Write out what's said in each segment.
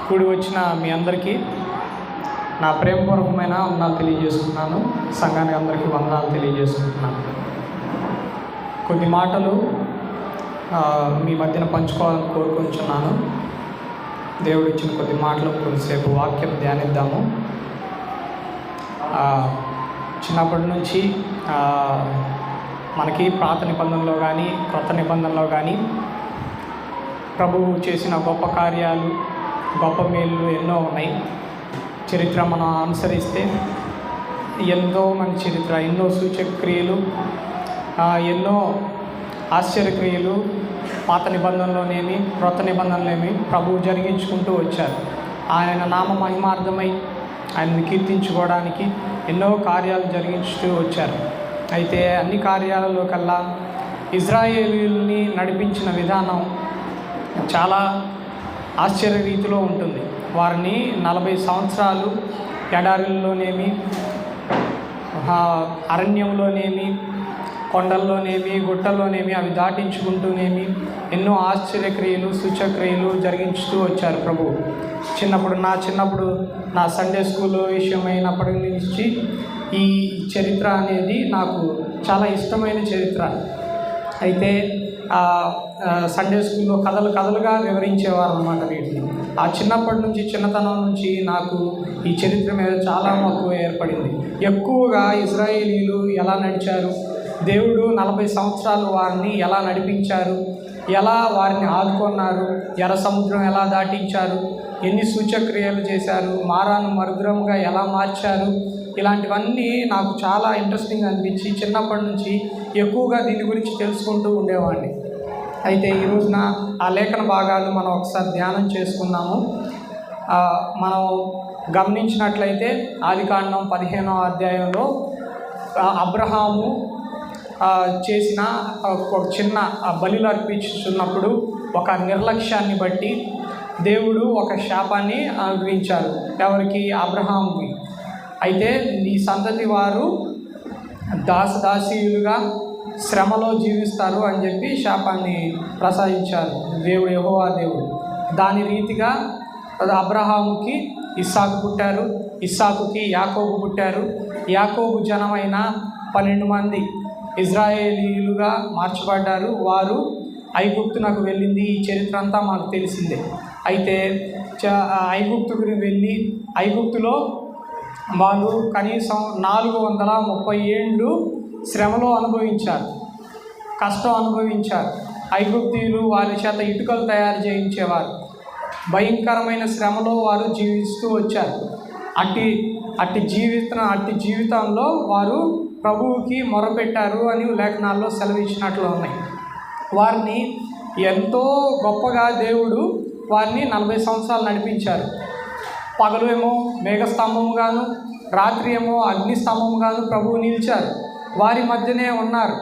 కూడి వచ్చిన మీ అందరికీ నా ప్రేమపూర్వకమైన వందనాలు తెలియజేస్తున్నాను. సంఘానికి అందరికీ వందనాలు తెలియజేసుకుంటున్నాను. కొన్ని మాటలు మీ మధ్యన పంచుకోవాలని కోరుకుంటున్నాను. దేవుడు ఇచ్చిన కొద్ది మాటలు కొద్దిసేపు వాక్యం ధ్యానిద్దాము. చిన్నప్పటి నుంచి మనకి పాత నిబంధనలో కానీ క్రొత్త నిబంధనలో కానీ ప్రభువు చేసిన గొప్ప కార్యాలు, గొప్ప మేలు ఎన్నో ఉన్నాయి. చరిత్ర మనం అనుసరిస్తే ఎంతో మంచి చరిత్ర, ఎన్నో సూచక్రియలు, ఎన్నో ఆశ్చర్యక్రియలు పాత నిబంధనలోనేమి క్రొత్త నిబంధనలేమి ప్రభువు జరిగించుకుంటూ వచ్చారు. ఆయన నామ మహిమార్థమై ఆయన్ని కీర్తించుకోవడానికి ఎన్నో కార్యాలు జరిగించుతూ వచ్చారు. అయితే అన్ని కార్యాలలో కల్లా ఇజ్రాయేలీయుల్ని నడిపించిన విధానం చాలా ఆశ్చర్య రీతిలో ఉంటుంది. వారిని 40 సంవత్సరాలు ఎడారిలోనేమి, అరణ్యంలోనేమి, కొండల్లోనేమి, గుట్టల్లోనేమి అవి దాటించుకుంటూనేమి ఎన్నో ఆశ్చర్యక్రియలు, సూచక్రియలు జరిగించుతూ వచ్చారు ప్రభువు. చిన్నప్పుడు నా సండే స్కూల్ విషయమైనప్పటి నుంచి ఈ చరిత్ర అనేది నాకు చాలా ఇష్టమైన చరిత్ర. అయితే సండే స్కూల్లో కథలుగా వివరించేవారు అన్నమాట వీటిని. ఆ చిన్నతనం నుంచి నాకు ఈ చరిత్ర మీద చాలా మక్కువ ఏర్పడింది. ఎక్కువగా ఇజ్రాయేలీలు ఎలా నడిచారు, దేవుడు 40 సంవత్సరాలు వారిని ఎలా నడిపించారు, ఎలా వారిని ఆదుకున్నారు, ఎర్ర సముద్రం ఎలా దాటించారు, ఎన్ని సూచక్రియలు చేశారు, మారాను మరుగ్రముగా ఎలా మార్చారు, ఇలాంటివన్నీ నాకు చాలా ఇంట్రెస్టింగ్ అనిపించి చిన్నప్పటి నుంచి ఎక్కువగా దీని గురించి తెలుసుకుంటూ ఉండేవాడిని. అయితే ఈ రోజున ఆ లేఖన భాగాలు మనం ఒకసారి ధ్యానం చేసుకున్నాము. మనం గమనించినట్లయితే ఆదికాండం 15వ అధ్యాయంలో అబ్రహాము చేసిన ఒక చిన్న బలిలు అర్పించుతున్నప్పుడు ఒక నిర్లక్ష్యాన్ని బట్టి దేవుడు ఒక శాపాన్ని అనుగ్రహించారు. ఎవరికి? అబ్రహాముకి. అయితే ఈ సంతతి వారు దాసీయులుగా శ్రమలో జీవిస్తారు అని చెప్పి శాపాన్ని ప్రసాదించారు దేవుడు, యెహోవా దేవుడు. దాని రీతిగా అబ్రహాముకి ఇస్సాకు పుట్టారు, ఇస్సాకుకి యాకోబు పుట్టారు. యాకోబు జనమైన 12 మంది ఇజ్రాయేలీలుగా మార్చబడ్డారు. వారు ఐగుప్తునకు వెళ్ళింది ఈ చరిత్ర అంతా మాకు తెలిసిందే. అయితే ఐగుప్తుకు వెళ్ళి ఐగుప్తులో వాళ్ళు కనీసం 430 ఏళ్ళు శ్రమలో అనుభవించారు, కష్టం అనుభవించారు. ఐగుప్తీయులు వారి చేత ఇటుకలు తయారు చేయించేవారు. భయంకరమైన శ్రమలో వారు జీవిస్తూ వచ్చారు. అట్టి జీవితంలో వారు ప్రభువుకి మొరపెట్టారు అని లేఖనాల్లో సెలవిచ్చినట్లు ఉన్నాయి. వారిని ఎంతో గొప్పగా దేవుడు వారిని 40 సంవత్సరాలు నడిపించారు. పగలు ఏమో మేఘస్తంభముగాను, రాత్రి ఏమో అగ్నిస్తంభముగాను ప్రభువు నిలిచారు. వారి మధ్యనే ఉన్నారు.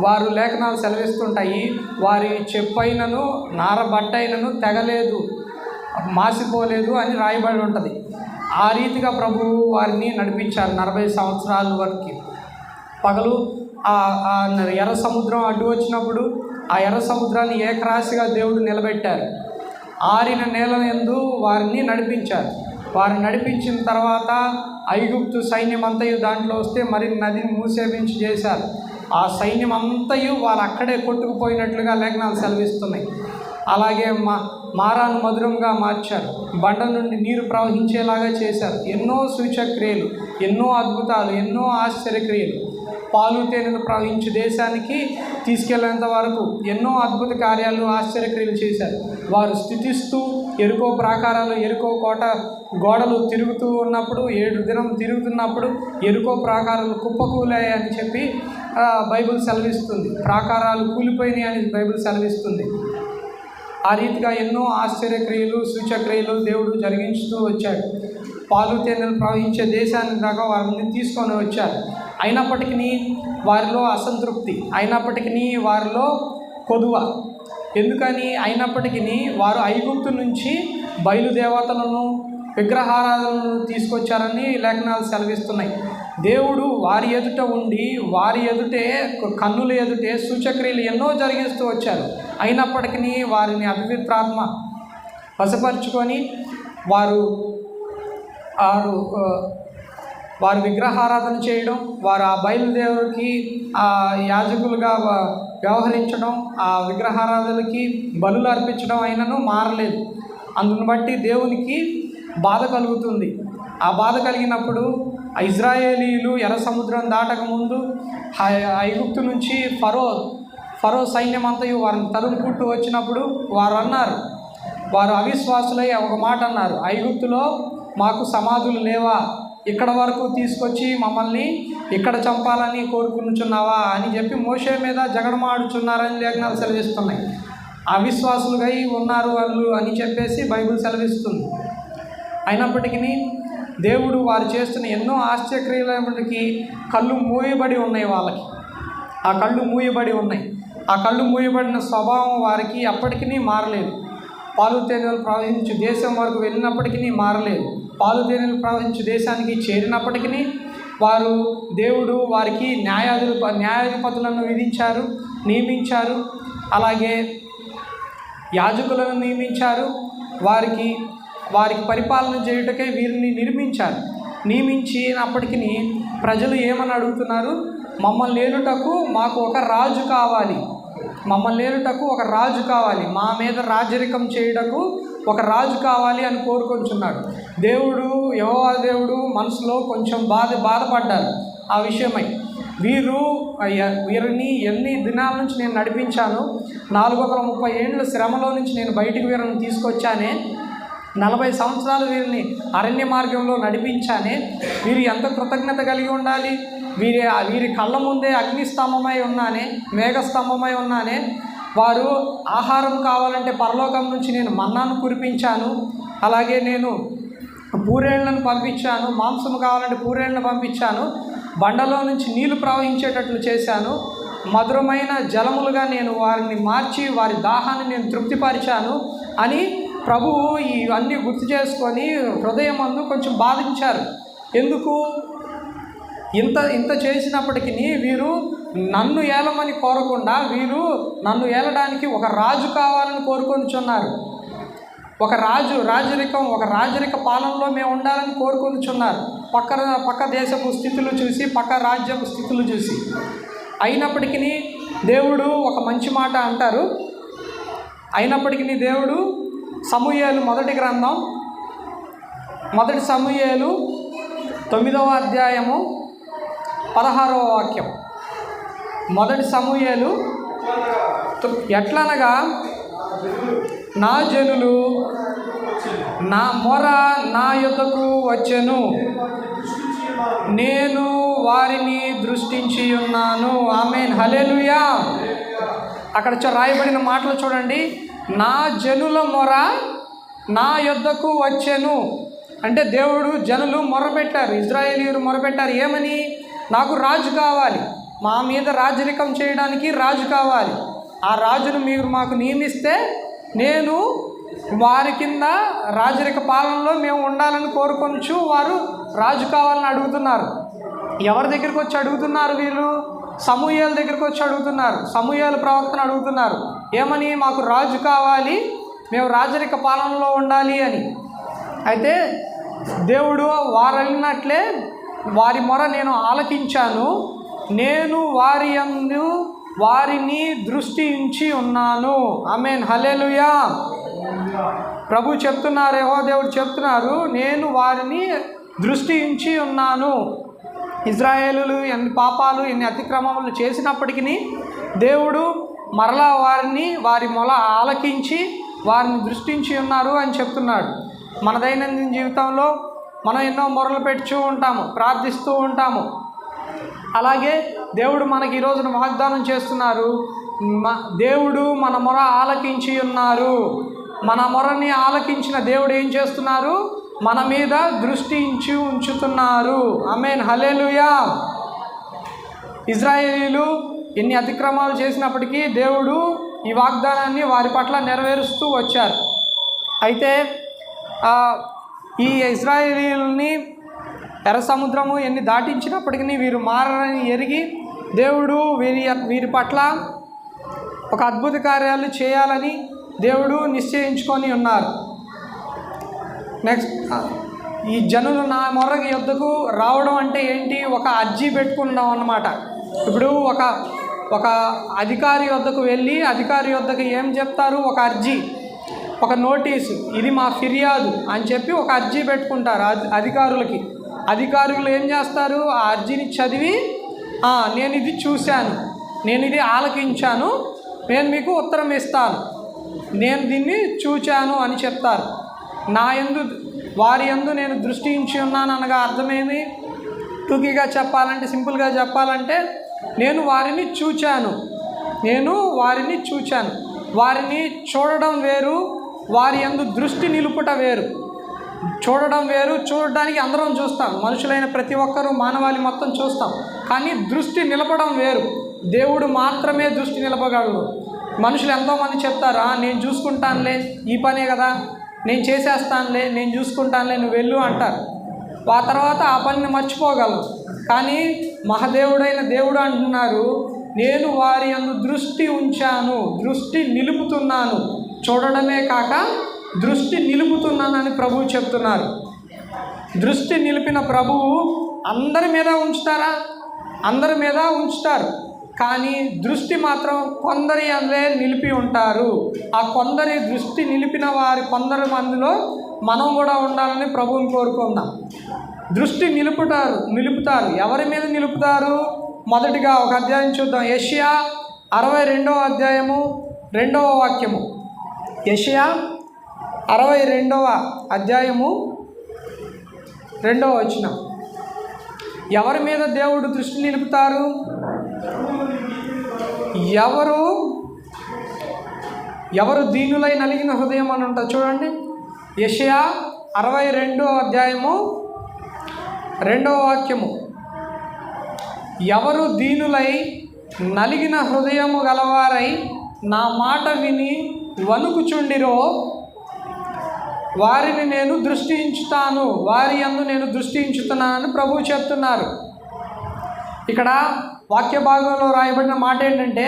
వారు లేఖనాలు సెలవిస్తుంటాయి, వారి చెప్పైనను నారబట్టైనను తెగలేదు, మాసిపోలేదు అని రాయబడి ఉంటుంది. ఆ రీతిగా ప్రభువు వారిని నడిపించారు 40 సంవత్సరాల వరకు. పగలు ఎర్ర సముద్రం అడ్డు వచ్చినప్పుడు ఆ ఎర్ర సముద్రాన్ని ఏకరాశిగా దేవుడు నిలబెట్టారు. ఆరిన నేల యందు వారిని నడిపించారు. వారిని నడిపించిన తర్వాత ఐగుప్తు సైన్యం అంతయు దాంట్లో వస్తే మరి నదిని మూసేపించి చేశారు. ఆ సైన్యం అంతయు వారు అక్కడే కొట్టుకుపోయినట్లుగా లేఖనాలు సెలవిస్తున్నాయి. అలాగే మారాను మధురంగా మార్చారు. బండ నుండి నీరు ప్రవహించేలాగా చేశారు. ఎన్నో సూచక్రియలు, ఎన్నో అద్భుతాలు, ఎన్నో ఆశ్చర్యక్రియలు. పాలు తేనెలు ప్రవహించే దేశానికి తీసుకెళ్లేంత వరకు ఎన్నో అద్భుత కార్యాలు, ఆశ్చర్యక్రియలు చేశారు. వారు స్థుతిస్తూ ఎరుకో ప్రాకారాలు, ఎరుకో కోట గోడలు తిరుగుతూ ఉన్నప్పుడు 7 దినం తిరుగుతున్నప్పుడు ఎరుకో ప్రాకారాలు కుప్పకూలాయి అని చెప్పి బైబిల్ సెలవిస్తుంది. ప్రాకారాలు కూలిపోయినాయి అని బైబిల్ సెలవిస్తుంది. ఆ రీతిగా ఎన్నో ఆశ్చర్యక్రియలు, సూచక్రియలు దేవుడు జరిగించుతూ వచ్చాడు. పాలు తేనెలు ప్రవహించే దేశాన్ని దాకా వారిని తీసుకొని వచ్చారు. అయినప్పటికీ వారిలో అసంతృప్తి, అయినప్పటికీ వారిలో కొదువ. ఎందుకని? అయినప్పటికీ వారు ఐగుప్తు నుంచి బయలుదేవతలను, విగ్రహారాధనలను తీసుకొచ్చారని లేఖనాలు సెలవిస్తున్నాయి. దేవుడు వారి ఎదుట ఉండి వారి ఎదుటే, కన్నుల ఎదుటే సూచక్రియలు ఎన్నో జరిగిస్తూ వచ్చారు. అయినప్పటికీ వారిని అపవిత్రాత్మ వశపరుచుకొని వారు విగ్రహారాధన చేయడం, వారు ఆ బయలుదేవుడికి యాజకులుగా వ్యవహరించడం, ఆ విగ్రహారాధనకి బలులు అర్పించడం అయినను మారలేదు. అందును బట్టి దేవునికి బాధ కలుగుతుంది. ఆ బాధ కలిగినప్పుడు ఇజ్రాయేలీయులు ఎర్ర సముద్రం దాటక ముందు ఐగుప్తు నుంచి ఫరో సైన్యం అంతయు వారిని తరుముకుంటూ వచ్చినప్పుడు వారు అవిశ్వాసులై ఒక మాట అన్నారు, ఐగుప్తులో మాకు సమాధులు లేవా? ఇక్కడ వరకు తీసుకొచ్చి మమ్మల్ని ఇక్కడ చంపాలని కోరుకుంటున్నావా అని చెప్పి మోషే మీద జగడమాడుచున్నారని లేఖనాలు సెలవిస్తున్నాయి. అవిశ్వాసులుగా ఉన్నారు వాళ్ళు అని చెప్పేసి బైబిల్ సెలవిస్తుంది. అయినప్పటికీ దేవుడు వారు చేస్తున్న ఎన్నో ఆశ్చర్యక్రియలకి కళ్ళు మూయబడి ఉన్నాయి. వాళ్ళకి ఆ కళ్ళు మూయబడి ఉన్నాయి. ఆ కళ్ళు మూయబడిన స్వభావం వారికి అప్పటికీ మారలేదు. పాలు తేనెలు ప్రవహించు దేశం వరకు వెళ్ళినప్పటికీ మారలేదు. పాలు తేనెలు ప్రవహించు దేశానికి చేరినప్పటికీ దేవుడు వారికి న్యాయాధిపతులను నియమించారు. అలాగే యాజకులను నియమించారు. వారికి పరిపాలన చేయుటకే వీరిని నియమించినప్పటికీ ప్రజలు ఏమని అడుగుతున్నారు? మమ్మల్ని ఏలుటకు మాకు ఒక రాజు కావాలి, మా మీద రాజరికం చేయుటకు ఒక రాజు కావాలి అని కోరుకొంచున్నాడు. యెహోవా దేవుడు మనసులో కొంచెం బాధపడ్డారు ఆ విషయమై. వీరిని ఎన్ని దినాల నుంచి నేను నడిపించాను, 430 ఏళ్ళ శ్రమలో నుంచి నేను బయటికి వీరిని తీసుకొచ్చానే, 40 సంవత్సరాలు వీరిని అరణ్య మార్గంలో నడిపించానే, వీరు ఎంత కృతజ్ఞత కలిగి ఉండాలి. వీరి కళ్ళ ముందే అగ్నిస్తంభమై ఉన్నానే, మేఘస్తంభమై ఉన్నానే. వారు ఆహారం కావాలంటే పరలోకం నుంచి నేను మన్నాను కురిపించాను. అలాగే నేను పూరేళ్లను పంపించాను. మాంసం కావాలంటే పూరేళ్లను పంపించాను. బండలో నుంచి నీళ్లు ప్రవహించేటట్లు చేశాను. మధురమైన జలములుగా నేను వారిని మార్చి వారి దాహాన్ని నేను తృప్తిపరిచాను అని ప్రభువు ఇవన్నీ గుర్తు చేసుకొని హృదయమందు కొంచెం బాధించారు. ఎందుకు? ఇంత చేసినప్పటికీ వీరు నన్ను ఏలమని కోరకుండా వీరు నన్ను ఏలడానికి ఒక రాజు కావాలని కోరుకొనిచున్నారు. ఒక రాజరిక పాలనలో మేము ఉండాలని కోరుకొనిచున్నారు. పక్క దేశపు స్థితులు చూసి, పక్క రాజ్యపు స్థితులు చూసి. అయినప్పటికీ దేవుడు ఒక మంచి మాట అంటారు. అయినప్పటికీ దేవుడు సమూయేలు మొదటి సమూయేలు 9వ అధ్యాయము 16వ వాక్యం. మొదటి సమూయేలు ఎట్లనగా నా జనులు నా మొర నా యొద్దకు వచ్చెను, నేను వారిని దృష్టించి ఉన్నాను. ఆమేన్, హల్లెలూయా. అక్కడ రాయబడిన మాటలు చూడండి. నా జనుల మొర నా యొద్దకు వచ్చెను అంటే జనులు మొరపెట్టారు, ఇజ్రాయేలీయులు మొరపెట్టారు. ఏమని? నాకు రాజు కావాలి, మా మీద రాజరికం చేయడానికి రాజు కావాలి. ఆ రాజును మీరు మాకు నియమిస్తే నేను వారి కింద రాజరిక పాలనలో మేము ఉండాలని కోరుకొనొచ్చు. వారు రాజు కావాలని అడుగుతున్నారు. ఎవరి దగ్గరికి వచ్చి అడుగుతున్నారు? వీళ్ళు సమూయేలు దగ్గరికి వచ్చి అడుగుతున్నారు. సమూయేలు ప్రవక్తను అడుగుతున్నారు. ఏమని? మాకు రాజు కావాలి, మేము రాజరిక పాలనలో ఉండాలి అని. అయితే దేవుడు వారు అడిగినట్లే వారి మొర నేను ఆలకించాను, నేను వారిని దృష్టించి ఉన్నాను. ఆమేన్, హల్లెలూయా. ప్రభు చెప్తున్నారు, యెహోవా దేవుడు చెప్తున్నారు, నేను వారిని దృష్టించి ఉన్నాను. ఇజ్రాయేలులు ఎన్ని పాపాలు ఎన్ని అతిక్రమములు చేసినప్పటికీ దేవుడు మరలా వారి మొల ఆలకించి వారిని దృష్టించి ఉన్నారు అని చెప్తున్నాడు. మన దైనందిన జీవితంలో మనం ఎన్నో మొరలు పెట్టుచూ ఉంటాము, ప్రార్థిస్తూ ఉంటాము. అలాగే దేవుడు మనకి ఈ రోజున వాగ్దానం చేస్తున్నారు. దేవుడు మన మొర ఆలకించి ఉన్నారు. మన మొరని ఆలకించిన దేవుడు ఏం చేస్తున్నారు? మన మీద దృష్టించి ఉంచుతున్నారు. ఆమేన్, హల్లెలూయా. ఇజ్రాయేలీలు ఎన్ని అతిక్రమాలు చేసినప్పటికీ దేవుడు ఈ వాగ్దానాన్ని వారి పట్ల నెరవేరుస్తూ వచ్చారు. అయితే ఈ ఇజ్రాయేలీయుల్ని ఎర్ర సముద్రము ఎన్ని దాటించినప్పటికీ వీరు మారని ఎరిగి దేవుడు వీరి పట్ల ఒక అద్భుత కార్యాలు చేయాలని దేవుడు నిశ్చయించుకొని ఉన్నారు. నెక్స్ట్, ఈ జనులు నా మొర్ర యొద్దకు రావడం అంటే ఏంటి? ఒక అర్జీ పెట్టుకుందాం అన్నమాట. ఇప్పుడు ఒక అధికారి వద్దకు వెళ్ళి అధికారి వద్దకు ఏం చెప్తారు? ఒక అర్జీ, ఒక నోటీసు, ఇది మా ఫిర్యాదు అని చెప్పి ఒక అర్జీ పెట్టుకుంటారు అధికారులకి. అధికారులు ఏం చేస్తారు? ఆ అర్జీని చదివి నేను ఇది చూశాను, నేను ఇది ఆలకించాను, నేను మీకు ఉత్తరం ఇస్తాను, నేను దీన్ని చూచాను అని చెప్తారు. వారి యందు నేను దృష్టి ఉంచి ఉన్నాను అనగా అర్థమేమి? టూకీగా చెప్పాలంటే, సింపుల్గా చెప్పాలంటే, నేను వారిని చూచాను. వారిని చూడడం వేరు, వారి యందు దృష్టి నిలుపుట వేరు. చూడడం వేరు, చూడడానికి అందరం చూస్తాం, మనుషులైన ప్రతి ఒక్కరూ, మానవాళి మొత్తం చూస్తాం. కానీ దృష్టి నిలపడం వేరు. దేవుడు మాత్రమే దృష్టి నిలపగలడు. మనుషులు ఎంతోమంది చెప్తారు, నేను చూసుకుంటానులే, ఈ పనే కదా, నేను చేసేస్తానులే, నేను చూసుకుంటానులే, నువ్వు వెళ్ళు అంటారు. ఆ తర్వాత ఆ పనిని మర్చిపోగలరు. కానీ మహాదేవుడైన దేవుడు అంటున్నారు, నేను వారి యందు దృష్టి ఉంచాను, దృష్టి నిలుపుతున్నాను. చూడడమే కాక దృష్టి నిలుపుతున్నానని ప్రభువు చెప్తున్నారు. దృష్టి నిలిపిన ప్రభువు అందరి మీద ఉంచుతారా? అందరి మీద ఉంచుతారు. కానీ దృష్టి మాత్రం కొందరి అందే నిలిపి ఉంటారు. ఆ కొందరి దృష్టి నిలిపిన వారి కొందరు మందిలో మనం కూడా ఉండాలని ప్రభువుని కోరుకుందాం. దృష్టి నిలుపుతారు. ఎవరి మీద నిలుపుతారు? మొదటిగా ఒక అధ్యాయం చూద్దాం. యెషయా 62వ అధ్యాయము 2వ వాక్యము. యెషయా 62వ అధ్యాయము 2వ వచనం. ఎవరి మీద దేవుడు దృష్టి నిలుపుతారు? ఎవరు దీనులై నలిగిన హృదయం అని ఉంటుంది చూడండి. యెషయా 62వ అధ్యాయము 2వ వాక్యము. ఎవరు దీనులై నలిగిన హృదయము గలవారై నా మాట విని వణుకుచుండిరో వారిని నేను దృష్టించుతాను, వారి యందు నేను దృష్టించుతున్నానని ప్రభువు చెప్తున్నారు. ఇక్కడ వాక్య భాగంలో రాయబడిన మాట ఏంటంటే,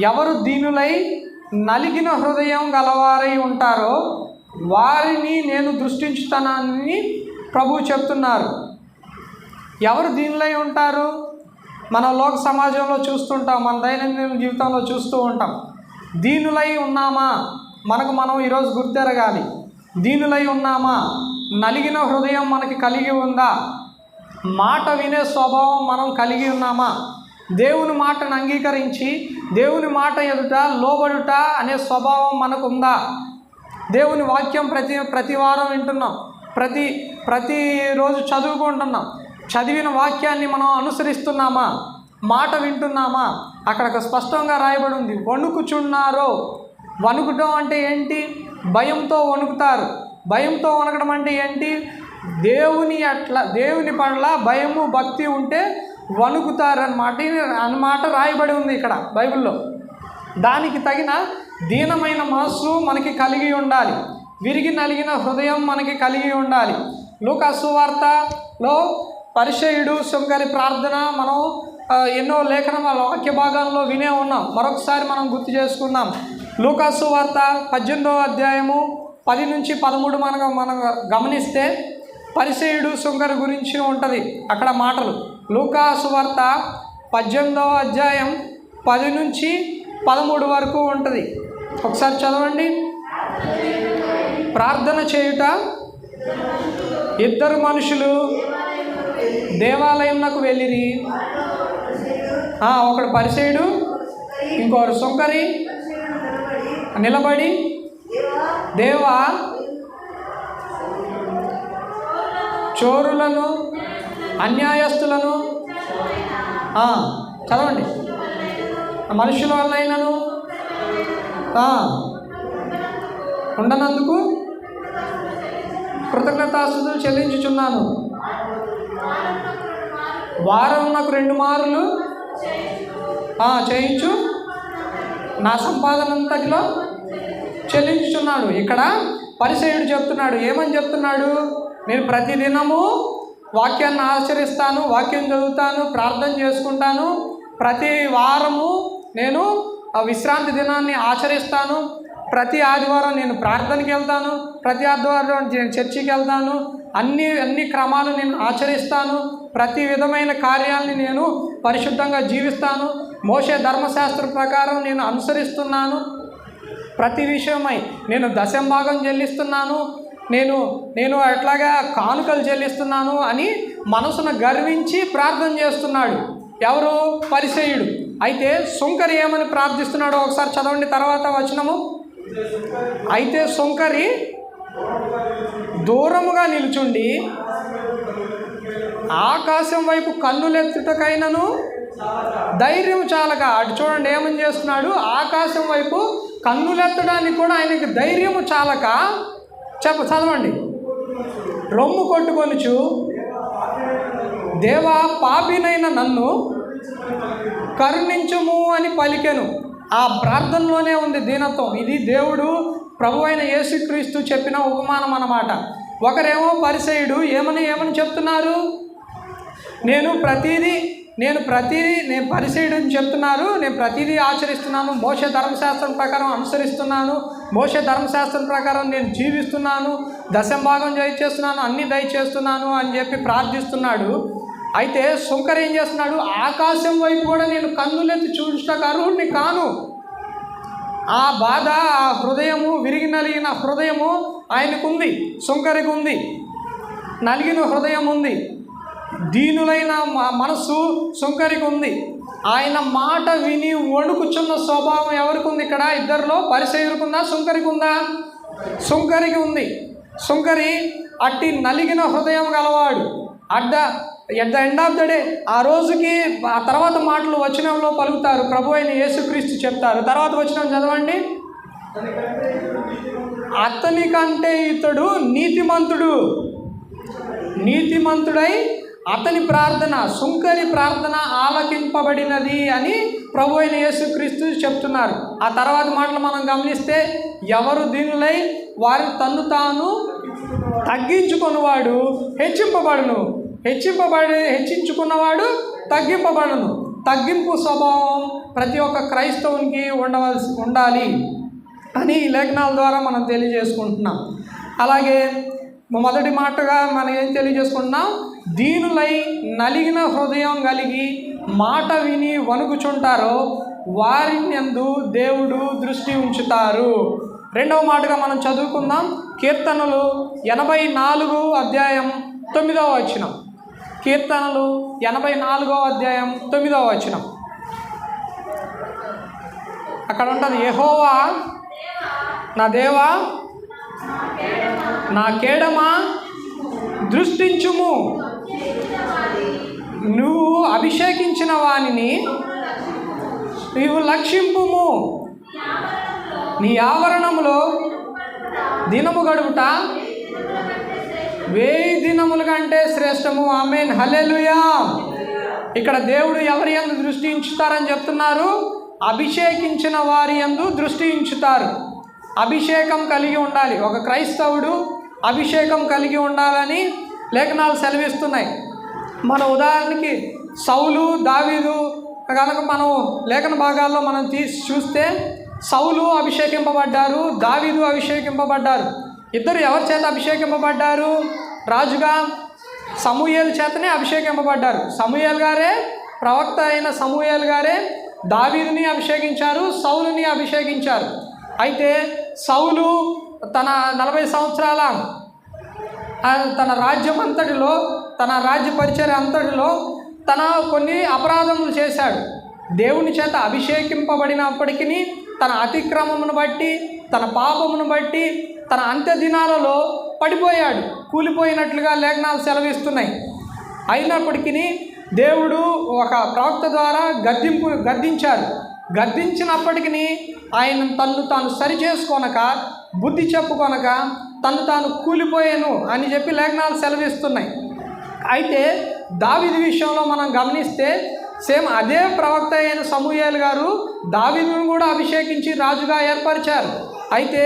ఎవరు దీనులై నలిగిన హృదయం గలవారై ఉంటారో వారిని నేను దృష్టించుతానని ప్రభువు చెప్తున్నారు. ఎవరు దీనులై ఉంటారు? మన లోక సమాజంలో చూస్తుంటాం, మన దైనందిన జీవితంలో చూస్తూ ఉంటాం. దీనులై ఉన్నామా? మనకు మనం ఈరోజు గుర్తెరగాలి. దీనులై ఉన్నామా? నలిగిన హృదయం మనకి కలిగి ఉందా? మాట వినే స్వభావం మనం కలిగి ఉన్నామా? దేవుని మాటను అంగీకరించి దేవుని మాట ఎదుట లోబడుట అనే స్వభావం మనకు ఉందా? దేవుని వాక్యం ప్రతి వారం వింటున్నాం, ప్రతిరోజు చదువుకుంటున్నాం. చదివిన వాక్యాన్ని మనం అనుసరిస్తున్నామా? మాట వింటున్నామా? అక్కడ స్పష్టంగా రాయబడి ఉంది, వణుకుచున్నారో. వణుకుటం అంటే ఏంటి? భయంతో వణుకుతారు. భయంతో వణకడం అంటే ఏంటి? దేవుని పట్ల భయము భక్తి ఉంటే వణుకుతారన్నమాట రాయబడి ఉంది ఇక్కడ బైబిల్లో. దానికి తగిన దీనమైన మనస్సు మనకి కలిగి ఉండాలి. విరిగి నలిగిన హృదయం మనకి కలిగి ఉండాలి. లూకా సువార్తలో పరిసయ్యుడు సుంకరి ప్రార్థన మనం ఎన్నో లేఖనాల వాక్య భాగాల్లో వినే ఉన్నాం. మరొకసారి మనం గుర్తు చేసుకుందాం. లూకా సువార్త 18వ అధ్యాయము 10 నుంచి 13 మనం గమనిస్తే పరిసయ్యుడు సుంకరి గురించి ఉంటుంది అక్కడ మాటలు. లూకా సువార్త 18వ అధ్యాయం 10 నుంచి 13 వరకు ఉంటుంది. ఒకసారి చదవండి. ప్రార్థన చేయుట, ఇద్దరు మనుషులు దేవాలయంకు వెళ్ళిరి. ఒకడు పరిసయ్యుడు, ఇంకొకరు సుంకరి నిలబడి, దేవా, చోరులను అన్యాయస్తులను చదవండి మనుషుల వల్లైనను ఉండనందుకు కృతజ్ఞతాస్తుతులు చెల్లించుచున్నాను. వారం నాకు 2 మార్లు చేయించు, నా సంపాదన అంతటిలో చెల్లించుచున్నాడు. ఇక్కడ పరిసయ్యుడు చెప్తున్నాడు. ఏమని చెప్తున్నాడు? నేను ప్రతిదినము వాక్యాన్ని ఆచరిస్తాను, వాక్యం చదువుతాను, ప్రార్థన చేసుకుంటాను, ప్రతి వారము నేను విశ్రాంతి దినాన్ని ఆచరిస్తాను, ప్రతి ఆదివారం నేను ప్రార్థనకి వెళ్తాను, ప్రతి ఆదివారం నేను చర్చికి వెళ్తాను, అన్ని క్రమాలు నేను ఆచరిస్తాను, ప్రతి విధమైన కార్యాలని నేను పరిశుద్ధంగా జీవిస్తాను, మోషే ధర్మశాస్త్రం ప్రకారం నేను అనుసరిస్తున్నాను, ప్రతి విషయమై నేను దశంభాగం చెల్లిస్తున్నాను, నేను అట్లాగా కానుకలు చెల్లిస్తున్నాను అని మనసును గర్వించి ప్రార్థన చేస్తున్నాడు. ఎవరు? పరిసయ్యుడు. అయితే సుంకరి ఏమని ప్రార్థిస్తున్నాడో ఒకసారి చదవండి తర్వాత వచనము. అయితే సుంకరి దూరముగా నిలుచుండి ఆకాశం వైపు కన్నులెత్తుటకైనను ధైర్యం చాలక, అటు చూడండి ఏమని చేస్తున్నాడు, ఆకాశం వైపు కన్నులెత్తడానికి కూడా ఆయనకి ధైర్యము చాలక చదవండి. రొమ్ము కొట్టుకొనుచు, దేవా పాపినైన నన్ను కరుణించుము అని పలికెను. ఆ ప్రార్థనలోనే ఉంది దీనత్వం. ఇది దేవుడు ప్రభు అయిన యేసుక్రీస్తు చెప్పిన ఉపమానం అన్నమాట. ఒకరేమో పరిసయ్యుడు ఏమని చెప్తున్నారు, నేను పరిసయ్యుడు అని చెప్తున్నారు, నేను ప్రతిదీ ఆచరిస్తున్నాను, మోషే ధర్మశాస్త్రం ప్రకారం అనుసరిస్తున్నాను, మోషే ధర్మశాస్త్రం ప్రకారం నేను జీవిస్తున్నాను, దశంభాగం దయచేస్తున్నాను, అన్నీ దయచేస్తున్నాను అని చెప్పి ప్రార్థిస్తున్నాడు. అయితే సుంకర్ ఏం చేస్తున్నాడు, ఆకాశం వైపు కూడా నేను కన్నులెత్తి చూడటకు అర్హుడిని కాను. ఆ బాధ, ఆ హృదయము, విరిగి నలిగిన హృదయము ఆయనకుంది, సుంకరికి ఉంది, నలిగిన హృదయం ఉంది, దీనులైన మనస్సు సుంకరికి ఉంది. ఆయన మాట విని వణుకుచున్న స్వభావం ఎవరికి ఉంది? ఇక్కడ ఇద్దరిలో పరిసయ్యుడికి ఉందా, సుంకరికి ఉందా? సుంకరికి ఉంది. సుంకరి అట్టి నలిగిన హృదయం గలవాడు. At the end of the day, ఆ రోజుకి ఆ తర్వాత మాటలు వచనంలో పలుకుతారు, ప్రభు అయిన యేసుక్రీస్తు చెప్తారు. తర్వాత వచనం చదవండి. అతని కంటే ఇతడు నీతిమంతుడై అతని ప్రార్థన, సుంకరి ప్రార్థన ఆలకింపబడినది అని ప్రభు అయిన యేసుక్రీస్తు చెప్తున్నారు. ఆ తర్వాత మాటలు మనం గమనిస్తే, ఎవరు దీనులై వారి తన్ను తాను తగ్గించుకున్నవాడు హెచ్చించుకున్నవాడు తగ్గింపబడును. తగ్గింపు స్వభావం ప్రతి ఒక్క క్రైస్తవునికి ఉండాలి అని ఈ లేఖనాల ద్వారా మనం తెలియజేసుకుంటున్నాం. అలాగే మొదటి మాటగా మనం ఏం తెలియజేసుకుంటున్నాం, దీనులై నలిగిన హృదయం కలిగి మాట విని వణుకుచుంటారో వారిని యందు దేవుడు దృష్టి ఉంచుతారు. రెండవ మాటగా మనం చదువుకుందాం, కీర్తనలు 84వ అధ్యాయం 9వ వచనం. కీర్తనలు 84వ అధ్యాయం 9వ వచనం. అక్కడ ఉంటుంది, యెహోవా నా దేవా నా కేడమా దృష్టించుము, నువ్వు అభిషేకించిన వానిని నీవు లక్షింపుము, నీ ఆవరణములో దినము గడుపుట 1000 దినముల కంటే శ్రేష్టము. ఆమేన్, హల్లెలూయా. ఇక్కడ దేవుడు ఎవరి యందు దృష్టి ఉంచుతారని చెప్తున్నారు, అభిషేకించిన వారి యందు దృష్టి ఉంచుతారు. అభిషేకం కలిగి ఉండాలి. ఒక క్రైస్తవుడు అభిషేకం కలిగి ఉండాలని లేఖనాలు సెలవిస్తున్నాయి. మన ఉదాహరణకి సౌలు, దావీదు కనుక మనం లేఖన భాగాల్లో మనం చూస్తే, సౌలు అభిషేకింపబడ్డారు, దావీదు అభిషేకింపబడ్డారు. ఇద్దరు ఎవరి చేత అభిషేకింపబడ్డారు? రాజుగా సమూయేలు చేతనే అభిషేకింపబడ్డారు. సమూయేలు గారే, ప్రవక్త అయిన సమూయేలు గారే దావీదుని అభిషేకించారు, సౌలుని అభిషేకించారు. అయితే సౌలు తన 40 సంవత్సరాల తన రాజ్యం అంతటిలో, తన రాజ్య పరిచర్య అంతటిలో తన కొన్ని అపరాధములు చేశాడు. దేవుని చేత అభిషేకింపబడినప్పటికీ తన అతిక్రమమును బట్టి, తన పాపమును బట్టి తన అంత్య దినాలలో పడిపోయాడు, కూలిపోయినట్లుగా లేఖనాలు సెలవిస్తున్నాయి. అయినప్పటికీ దేవుడు ఒక ప్రవక్త ద్వారా గద్దించారు. గద్దించినప్పటికీ ఆయన తన్ను తాను సరిచేసుకొనక, బుద్ధి చెప్పుకొనక తను తాను కూలిపోయాను అని చెప్పి లేఖనాలు సెలవిస్తున్నాయి. అయితే దావీదు విషయంలో మనం గమనిస్తే, సేమ్ అదే ప్రవక్త అయిన సమూయేలు గారు దావీదును కూడా అభిషేకించి రాజుగా ఏర్పరిచారు. అయితే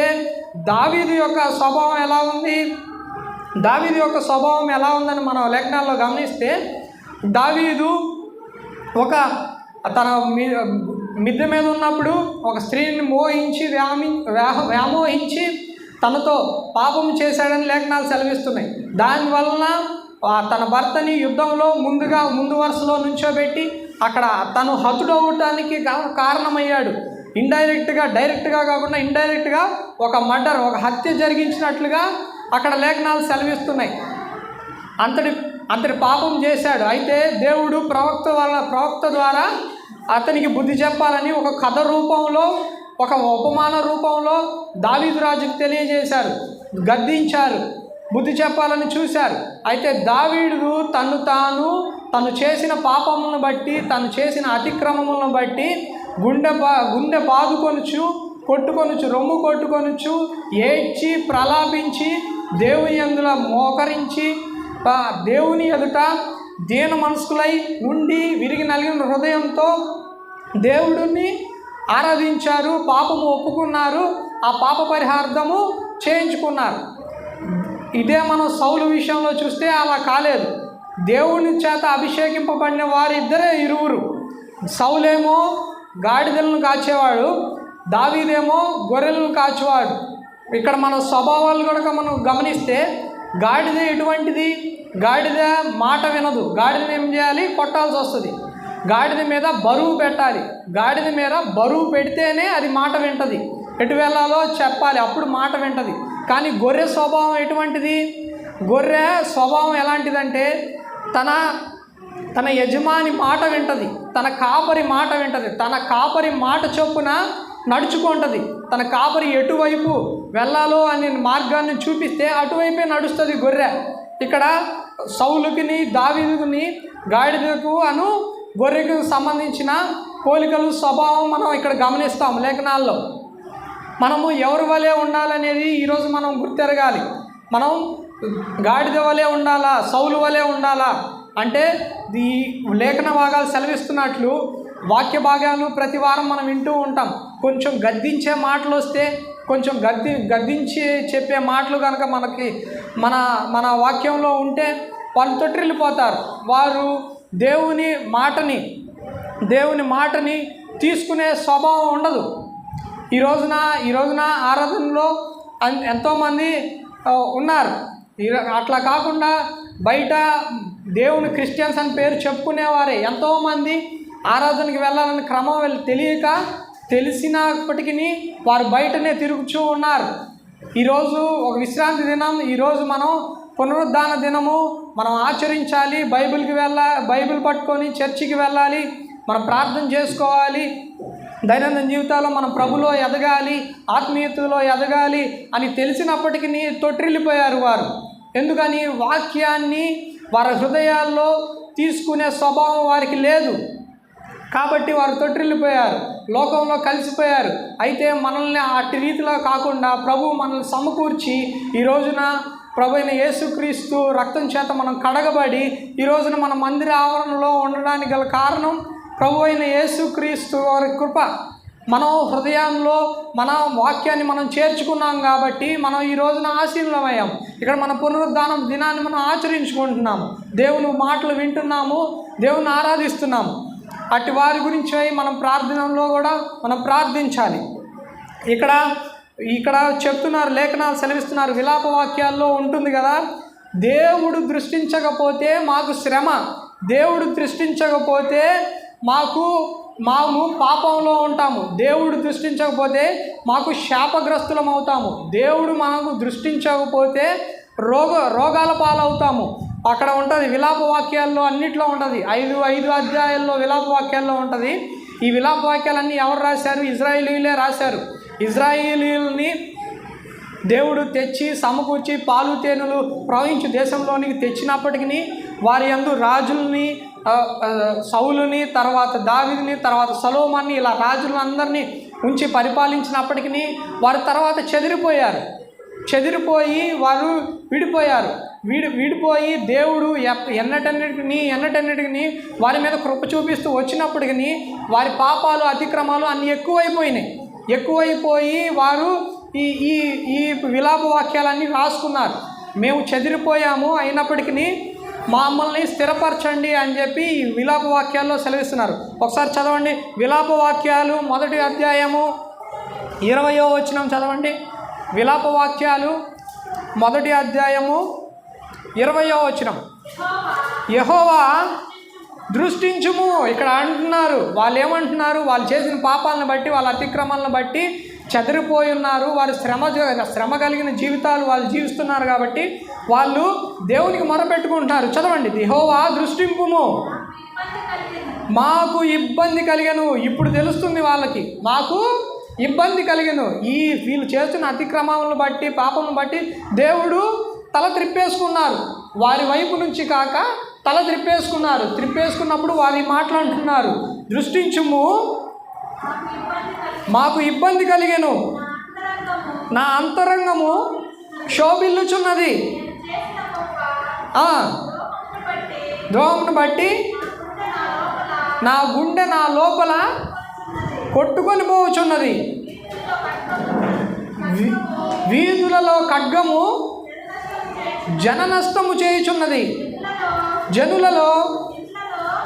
దావీదు యొక్క స్వభావం ఎలా ఉంది? దావీదు యొక్క స్వభావం ఎలా ఉందని మనం లేఖనాల్లో గమనిస్తే, దావీదు తన మిద్దె మీద ఉన్నప్పుడు ఒక స్త్రీని మోహించి వ్యామోహించి తనతో పాపం చేశాడని లేఖనాలు సెలవిస్తున్నాయి. దానివలన తన భర్తని యుద్ధంలో ముందు వరుసలో నుంచోబెట్టి అక్కడ తను హతుడవటానికి కారణమయ్యాడు. డైరెక్ట్గా కాకుండా ఇండైరెక్ట్గా ఒక మర్డర్, ఒక హత్య జరిగించినట్లుగా అక్కడ లేఖనాలు సెలవిస్తున్నాయి. అంతటి పాపం చేశాడు. అయితే దేవుడు ప్రవక్త ద్వారా అతనికి బుద్ధి చెప్పాలని ఒక కథ రూపంలో, ఒక ఉపమాన రూపంలో దావీదు రాజుకు తెలియజేశారు, గద్దించారు, బుద్ధి చెప్పాలని చూశారు. అయితే దావీదు తను చేసిన పాపములను బట్టి, తను చేసిన అతిక్రమములను బట్టి గుండె బాదుకొనుచు, రొమ్ము కొట్టుకొనుచు, ఏడ్చి ప్రలాపించి, దేవుని అందులో మోకరించి, దేవుని ఎదుట దీన మనస్కులై ఉండి విరిగి నలిగిన హృదయంతో దేవుడిని ఆరాధించారు, పాపము ఒప్పుకున్నారు, ఆ పాప పరిహార్థము చేయించుకున్నారు. ఇదే మనం సౌలు విషయంలో చూస్తే అలా కాలేదు. దేవుని చేత అభిషేకింపబడిన వారిద్దరే ఇరువురు. సౌలేమో గాడిదలను కాచేవాడు, దావీదేమో గొర్రెలను కాచేవాడు. ఇక్కడ మన స్వభావాలు కూడా మనం గమనిస్తే గాడిద ఎటువంటిది? గాడిద మాట వినదు. గాడిదని ఏం చేయాలి? కొట్టాల్సి వస్తుంది. గాడిద మీద బరువు పెట్టాలి. గాడిద మీద బరువు పెడితేనే అది మాట వింటది. ఎటు వెళ్ళాలో చెప్పాలి, అప్పుడు మాట వింటది. కానీ గొర్రె స్వభావం ఎటువంటిది? గొర్రె స్వభావం ఎలాంటిదంటే తన యజమాని మాట వింటది, తన కాపరి మాట వింటది, తన కాపరి మాట చొప్పున నడుచుకుంటుంది. తన కాపరి ఎటువైపు వెళ్ళాలో అనే మార్గాన్ని చూపిస్తే అటువైపే నడుస్తుంది గొర్రె. ఇక్కడ సౌలుకిని దావీదుని గాడిదకు గొర్రెకు సంబంధించిన పోలికలు, స్వభావం మనం ఇక్కడ గమనిస్తాం లేఖనాల్లో. మనము ఎవరి వలె ఉండాలనేది ఈరోజు మనం గుర్తెరగాలి. మనం గాడిద వలె ఉండాలా, సౌలు వలె ఉండాలా అంటే ఈ లేఖన భాగాలు సెలవిస్తున్నట్లు వాక్య భాగాలు ప్రతి వారం మనం వింటూ ఉంటాం. కొంచెం గద్దించే మాటలు వస్తే, కొంచెం గద్దించి చెప్పే మాటలు కనుక మన వాక్యంలో ఉంటే వాళ్ళు తొట్టిల్లిపోతారు. వారు దేవుని మాటని తీసుకునే స్వభావం ఉండదు. ఈ రోజున ఆరాధనలో ఎంతోమంది ఉన్నారు. అట్లా కాకుండా బయట దేవుని క్రిస్టియన్స్ అని పేరు చెప్పుకునేవారే ఎంతోమంది ఆరాధనకి వెళ్ళాలని క్రమం తెలిసినప్పటికీ వారు బయటనే తిరుగుతూ ఉన్నారు. ఈరోజు ఒక విశ్రాంతి దినం, ఈరోజు మనం పునరుద్ధాన దినము, మనం ఆచరించాలి. బైబిల్ పట్టుకొని చర్చికి వెళ్ళాలి, మనం ప్రార్థన చేసుకోవాలి, దైనందిన జీవితాల్లో మనం ప్రభులో ఎదగాలి, ఆత్మీయతలో ఎదగాలి అని తెలిసినప్పటికీ తొట్టిల్లిపోయారు వారు. ఎందుకని? వాక్యాన్ని వారి హృదయాల్లో తీసుకునే స్వభావం వారికి లేదు. కాబట్టి వారు తొట్టిల్లిపోయారు, లోకంలో కలిసిపోయారు. అయితే మనల్ని అట్టి రీతిలో కాకుండా ప్రభు మనల్ని సమకూర్చి ఈ రోజున ప్రభు అయిన యేసుక్రీస్తు రక్తం చేత మనం కడగబడి ఈ రోజున మన మందిర ఆవరణలో ఉండడానికి గల కారణం ప్రభు అయిన యేసుక్రీస్తు వారి కృప. మనం హృదయంలో మన వాక్యాన్ని మనం చేర్చుకున్నాం కాబట్టి మనం ఈ రోజున ఆశీర్వాదమయ్యాం. ఇక్కడ మన పునరుద్ధానం దినాన్ని మనం ఆచరించుకుంటున్నాము, దేవుని మాటలు వింటున్నాము, దేవుని ఆరాధిస్తున్నాము. అట్టి వారి గురించి మనం ప్రార్థనలో కూడా మనం ప్రార్థించాలి. ఇక్కడ చెప్తున్నారు, లేఖనాలు సెలవిస్తున్నారు, విలాప వాక్యాల్లో ఉంటుంది కదా, దేవుడు దృష్టించకపోతే మాకు శ్రమ, దేవుడు దృష్టించకపోతే మేము పాపంలో ఉంటాము, దేవుడు దృష్టించకపోతే మాకు శాపగ్రస్తులం అవుతాము, దేవుడు మనకు దృష్టించకపోతే రోగాల పాలవుతాము. అక్కడ ఉంటుంది విలాప వాక్యాల్లో, అన్నిట్లో ఉంటుంది. 5 అధ్యాయాల్లో విలాప వాక్యాల్లో ఉంటుంది. ఈ విలాప వాక్యాలన్నీ ఎవరు రాశారు? ఇజ్రాయేలీలే రాశారు. ఇజ్రాయేలీలని దేవుడు తెచ్చి సమకూర్చి పాలు తేనెలు ప్రవహించు దేశంలోనికి తెచ్చినప్పటికీ వారి యందు రాజుల్ని, సౌలుని, తర్వాత దావీదుని, తర్వాత సొలొమోన్ని, ఇలా రాజులందరినీ ఉంచి పరిపాలించినప్పటికీ వారి తర్వాత చెదిరిపోయి వారు విడిపోయి దేవుడు ఎన్నటన్నిటికీ వారి మీద కృప చూపిస్తూ వచ్చినప్పటికీ వారి పాపాలు, అతిక్రమాలు అన్నీ ఎక్కువైపోయి వారు ఈ విలాప వాక్యాలన్నీ రాసుకున్నారు. మేము చెదిరిపోయాము, అయినప్పటికీ మమ్మల్ని స్థిరపరచండి అని చెప్పి ఈ విలాప వాక్యాల్లో సెలవిస్తున్నారు. ఒకసారి చదవండి, విలాప వాక్యాలు 1వ అధ్యాయము 20వ వచనం చదవండి. విలాప వాక్యాలు 1వ అధ్యాయము 20వ వచనం. యెహోవా దృష్టించుము. ఇక్కడ అంటున్నారు, వాళ్ళు ఏమంటున్నారు, వాళ్ళు చేసిన పాపాలను బట్టి, వాళ్ళ అతిక్రమాలను బట్టి చెదిరిపోయి ఉన్నారు. వారు శ్రమ కలిగిన జీవితాలు వాళ్ళు జీవిస్తున్నారు కాబట్టి వాళ్ళు దేవునికి మొరపెట్టుకుంటున్నారు. చదవండి, యెహోవా దృష్టింపుము, మాకు ఇబ్బంది కలిగను. ఇప్పుడు తెలుస్తుంది వాళ్ళకి, మాకు ఇబ్బంది కలిగను. వీళ్ళు చేస్తున్న అతిక్రమాలను బట్టి, పాపలను బట్టి దేవుడు తల త్రిప్పేసుకున్నారు. వారి వైపు నుంచి కాక తల త్రిప్పేసుకున్నారు. త్రిప్పేసుకున్నప్పుడు వారి మాట్లాడుతున్నారు, దృష్టించుము, మాకు ఇబ్బంది కలిగెను, నా అంతరంగము శోభిల్లుచున్నది, ద్రోహమును బట్టి నా గుండె నా లోపల కొట్టుకొని పోవచున్నది. వీధులలో ఖడ్గము జన నష్టము చేయుచున్నది, జనులలో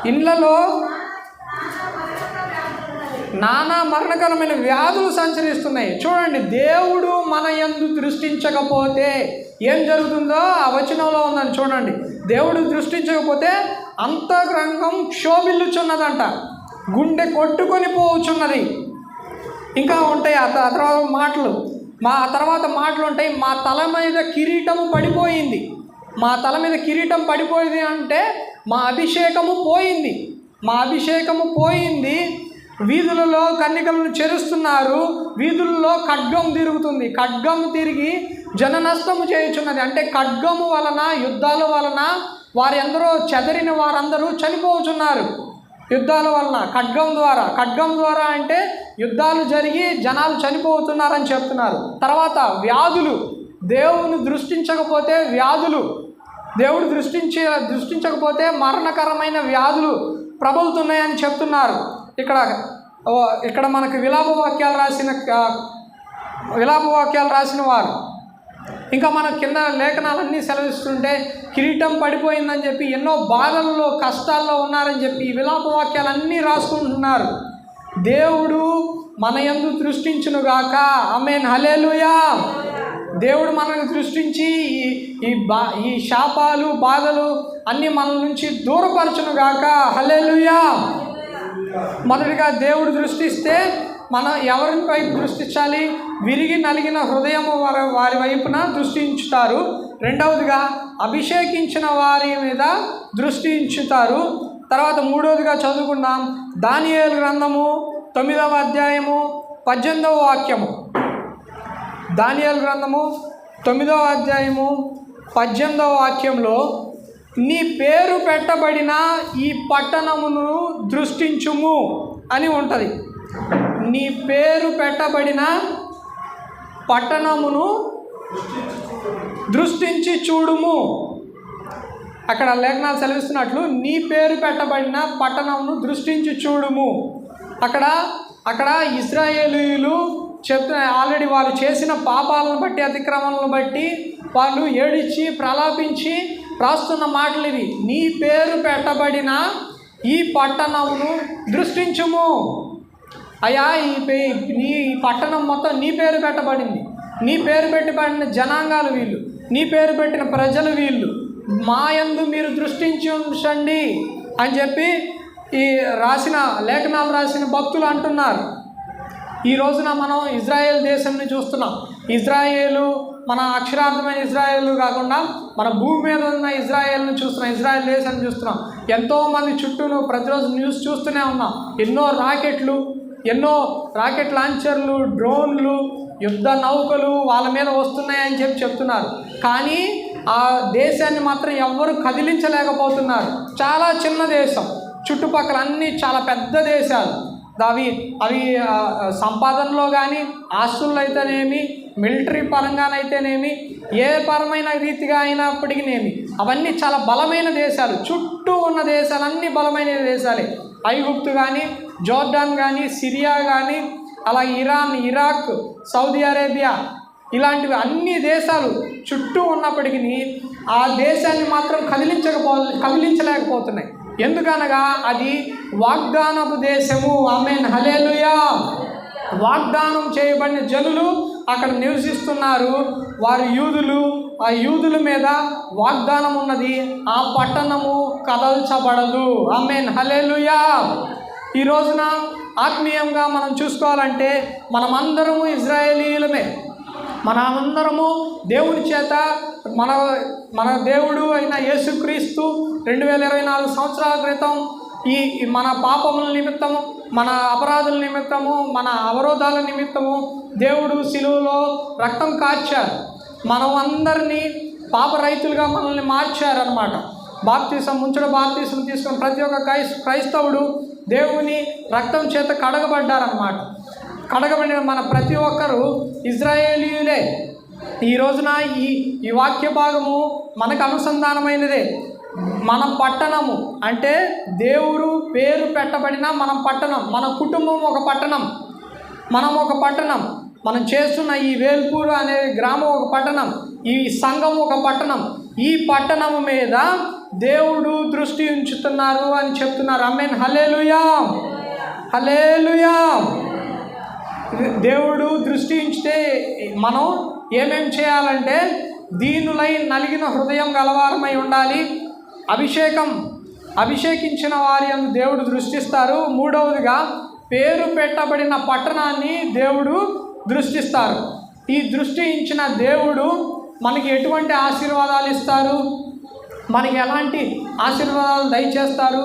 ఇండ్లలో నానా మరణకరమైన వ్యాధులు సంచరిస్తున్నాయి. చూడండి, దేవుడు మన యందు దృష్టించకపోతే ఏం జరుగుతుందో ఆ వచనంలో ఉందని చూడండి. దేవుడు దృష్టించకపోతే అంతరంగం క్షోభిల్లుచున్నదంట, గుండె కొట్టుకొని పోవచున్నది. ఇంకా ఉంటాయి ఆ తర్వాత మాటలు. తర్వాత మాటలు ఉంటాయి, మా తల మీద కిరీటము పడిపోయింది. మా తల మీద కిరీటం పడిపోయింది అంటే మా అభిషేకము పోయింది, మా అభిషేకము పోయింది. వీధులలో కన్నికలను చెరుస్తున్నారు, వీధులలో ఖడ్గం తిరుగుతుంది, ఖడ్గం తిరిగి జన నష్టము చేయుచున్నది. అంటే ఖడ్గము వలన, యుద్ధాల వలన వారు ఎందరో చెదరిన వారందరూ చనిపోతున్నారు. యుద్ధాల వలన, ఖడ్గం ద్వారా అంటే యుద్ధాలు జరిగి జనాలు చనిపోతున్నారని చెప్తున్నారు. తర్వాత వ్యాధులు, దేవుని దృష్టించకపోతే వ్యాధులు, దేవుడు దృష్టించకపోతే మరణకరమైన వ్యాధులు ప్రబలుతున్నాయని చెప్తున్నారు. ఇక్కడ మనకు విలాప వాక్యాలు రాసిన వారు ఇంకా మన కింద లేఖనాలన్నీ సెలవిస్తుంటే కిరీటం పడిపోయిందని చెప్పి, ఎన్నో బాధల్లో కష్టాల్లో ఉన్నారని చెప్పి ఈ విలాప వాక్యాలన్నీ రాసుకుంటున్నారు. దేవుడు మన యందు దృష్టించునుగాక. ఆమేన్, హల్లెలూయా. దేవుడు మనల్ని దృష్టించి ఈ శాపాలు, బాధలు అన్నీ మన నుంచి దూరపరచునుగాక. హల్లెలూయా. మొదటిగా దేవుడు దృష్టిస్తే మనం ఎవరి వైపు దృష్టించాలి? విరిగి నలిగిన హృదయము వారి వైపున దృష్టించుతారు. రెండవదిగా అభిషేకించిన వారి మీద దృష్టించుతారు. తర్వాత మూడవదిగా చదువుకుందాం, దానియేలు గ్రంథము 9వ అధ్యాయము 18వ వాక్యము. దానియేలు గ్రంథము 9వ అధ్యాయము 18వ వాక్యంలో, నీ పేరు పెట్టబడిన ఈ పట్టణమును దృష్టించుము అని ఉంటుంది. నీ పేరు పెట్టబడిన పట్టణమును దృష్టించి చూడుము. అక్కడ లేఖనాలు సెలవిస్తున్నట్లు, నీ పేరు పెట్టబడిన పట్టణమును దృష్టించి చూడుము. అక్కడ ఇశ్రాయేలీయులు చెప్తున్నారు, ఆల్రెడీ వాళ్ళు చేసిన పాపాలను బట్టి, అతిక్రమాలను బట్టి వాళ్ళు ఏడిచి ప్రలాపించి రాస్తున్న మాటలు ఇవి. నీ పేరు పెట్టబడిన ఈ పట్టణమును దృష్టించుము. అయ్యా, ఈ పట్టణం మొత్తం నీ పేరు పెట్టబడింది, నీ పేరు పెట్టబడిన జనాంగాలు వీళ్ళు, నీ పేరు పెట్టిన ప్రజలు వీళ్ళు, మా యందు మీరు దృష్టించి ఉంచండి అని చెప్పి ఈ లేఖనాలు రాసిన భక్తులు అంటున్నారు. ఈ రోజున మనం ఇజ్రాయేల్ దేశాన్ని చూస్తున్నాం. ఇజ్రాయేలు మన అక్షరార్థమైన ఇజ్రాయేలు కాకుండా మన భూమి మీద ఉన్న ఇజ్రాయేల్ని చూస్తున్నాం, ఇజ్రాయేల్ దేశాన్ని చూస్తున్నాం. ఎంతోమంది చుట్టూను ప్రతిరోజు న్యూస్ చూస్తూనే ఉన్నాం. ఎన్నో రాకెట్ లాంచర్లు, డ్రోన్లు, యుద్ధ నౌకలు వాళ్ళ మీద వస్తున్నాయని చెప్తున్నారు. కానీ ఆ దేశాన్ని మాత్రం ఎవ్వరూ కదిలించలేకపోతున్నారు. చాలా చిన్న దేశం, చుట్టుపక్కల అన్నీ చాలా పెద్ద దేశాలు. అవి సంపాదనలో కానీ, ఆస్తుల్లో అయితేనేమి, మిలిటరీ పరంగానైతేనేమి, ఏ పరమైన రీతిగా అయినప్పటికీనేమి అవన్నీ చాలా బలమైన దేశాలు. చుట్టూ ఉన్న దేశాలన్నీ బలమైన దేశాలే. ఐగుప్తు కానీ, జోర్డాన్ కానీ, సిరియా కానీ, అలా ఇరాన్, ఇరాక్, సౌదీ అరేబియా, ఇలాంటివి అన్ని దేశాలు చుట్టూ ఉన్నప్పటికీ ఆ దేశాన్ని మాత్రం కదిలించలేకపోతున్నాయి. ఎందుకనగా అది వాగ్దానపు దేశము. ఆమేన్, హల్లెలూయా. వాగ్దానం చేయబడిన జనులు అక్కడ నివసిస్తున్నారు. వారు యూదులు. ఆ యూదుల మీద వాగ్దానం ఉన్నది. ఆ పట్టణము కదల్చబడదు. ఆమేన్, హల్లెలూయా. ఈ రోజున ఆత్మీయంగా మనం చూసుకోవాలంటే మనమందరము ఇజ్రాయేలీయులమే. మనమందరము దేవుని చేత మన దేవుడు అయిన యేసుక్రీస్తు 2024 సంవత్సరాల క్రితం ఈ మన పాపముల నిమిత్తము, మన అపరాధుల నిమిత్తము, మన అవరోధాల నిమిత్తము దేవుడు శిలువలో రక్తం కార్చారు. మనం అందరినీ పాపరహితులుగా మనల్ని మార్చారనమాట. బాప్తీసం తీసుకుని ప్రతి ఒక్క క్రైస్తవుడు దేవుని రక్తం చేత కడగబడ్డారనమాట. కడగబడిన మన ప్రతి ఒక్కరూ ఇజ్రాయేలీయులే. ఈ రోజున ఈ వాక్య భాగము మనకు అనుసంధానమైనదే. మన పట్టణము అంటే దేవుడు పేరు పెట్టబడిన మనం పట్టణం, మన కుటుంబం ఒక పట్టణం, మనం ఒక పట్టణం, మనం చేస్తున్న ఈ వేల్పూరు అనే గ్రామం ఒక పట్టణం, ఈ సంఘం ఒక పట్టణం. ఈ పట్టణము మీద దేవుడు దృష్టి ఉంచుతున్నారు అని చెప్తున్నారు. ఆమేన్, హల్లెలూయా, హల్లెలూయా. దేవుడు దృష్టి ఉంచితే మనం ఏమేం చేయాలంటే దీనులై నలిగిన హృదయం గలవారమై ఉండాలి. అభిషేకించిన వారి దేవుడు దృష్టిస్తారు. మూడవదిగా పేరు పెట్టబడిన పట్టణాన్ని దేవుడు దృష్టిస్తారు. ఈ దృష్టి ఇచ్చిన దేవుడు మనకి ఎటువంటి ఆశీర్వాదాలు ఇస్తారు, మనకి ఎలాంటి ఆశీర్వాదాలు దయచేస్తారు,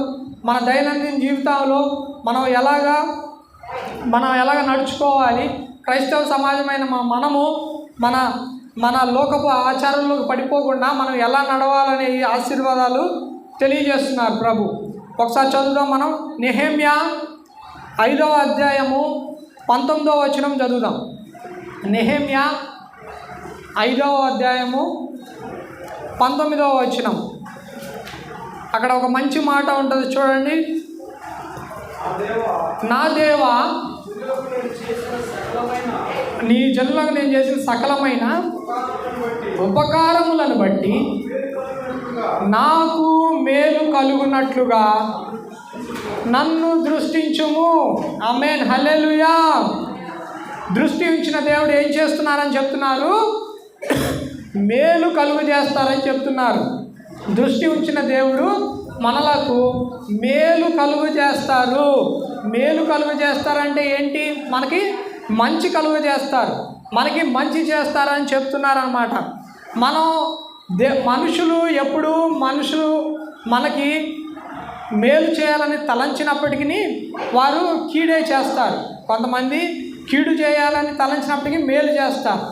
మన దైనందిన జీవితంలో మనం ఎలాగ నడుచుకోవాలి, క్రైస్తవ సమాజమైన మనము మన లోకపు ఆచారంలోకి పడిపోకుండా మనం ఎలా నడవాలనే ఈ ఆశీర్వాదాలు తెలియజేస్తున్నారు ప్రభు. ఒకసారి చదువుదాం. మనం నెహెమ్యా 5వ అధ్యాయము 19వ వచనం చదువుదాం. నెహెమ్యా 5వ అధ్యాయము 19వ వచనం. అక్కడ ఒక మంచి మాట ఉంటుంది చూడండి. నా దేవా, నీ జనులకు నేను చేసిన సకలమైన ఉపకారములను బట్టి నాకు మేలు కలుగునట్లుగా నన్ను దృష్టించుము. ఆమేన్, హల్లెలూయా. దృష్టి ఉంచిన దేవుడు ఏం చేస్తున్నారని చెప్తున్నారు? మేలు కలుగు చేస్తారని చెప్తున్నారు. దృష్టి ఉంచిన దేవుడు మనలకు మేలు కలుగు చేస్తారు. మేలు కలుగు చేస్తారంటే ఏంటి? మనకి మంచి కలుగు చేస్తారు, మనకి మంచి చేస్తారని చెప్తున్నారన్నమాట. మనుషులు ఎప్పుడు మనకి మేలు చేయాలని తలంచినప్పటికీ వారు కీడే చేస్తారు. కొంతమంది కీడు చేయాలని తలంచినప్పటికీ మేలు చేస్తారు.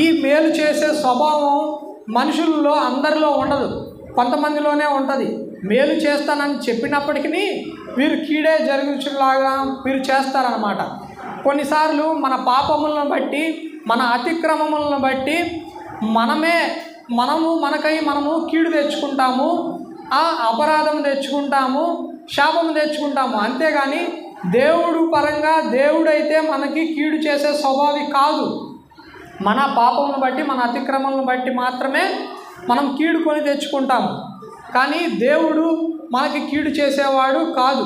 ఈ మేలు చేసే స్వభావం మనుషుల్లో అందరిలో ఉండదు, కొంతమందిలోనే ఉంటుంది. మేలు చేస్తానని చెప్పినప్పటికీ వీరు కీడే జరిగించేలాగా వీరు చేస్తారన్నమాట. కొన్నిసార్లు మన పాపములను బట్టి, మన అతిక్రమములను బట్టి మనము కీడు తెచ్చుకుంటాము, ఆ అపరాధం తెచ్చుకుంటాము, శాపము తెచ్చుకుంటాము. అంతేగాని దేవుడు పరంగా దేవుడైతే మనకి కీడు చేసే స్వభావి కాదు. మన పాపములను బట్టి, మన అతిక్రమములను బట్టి మాత్రమే మనం కీడు కొని తెచ్చుకుంటాము. కానీ దేవుడు మనకి కీడు చేసేవాడు కాదు.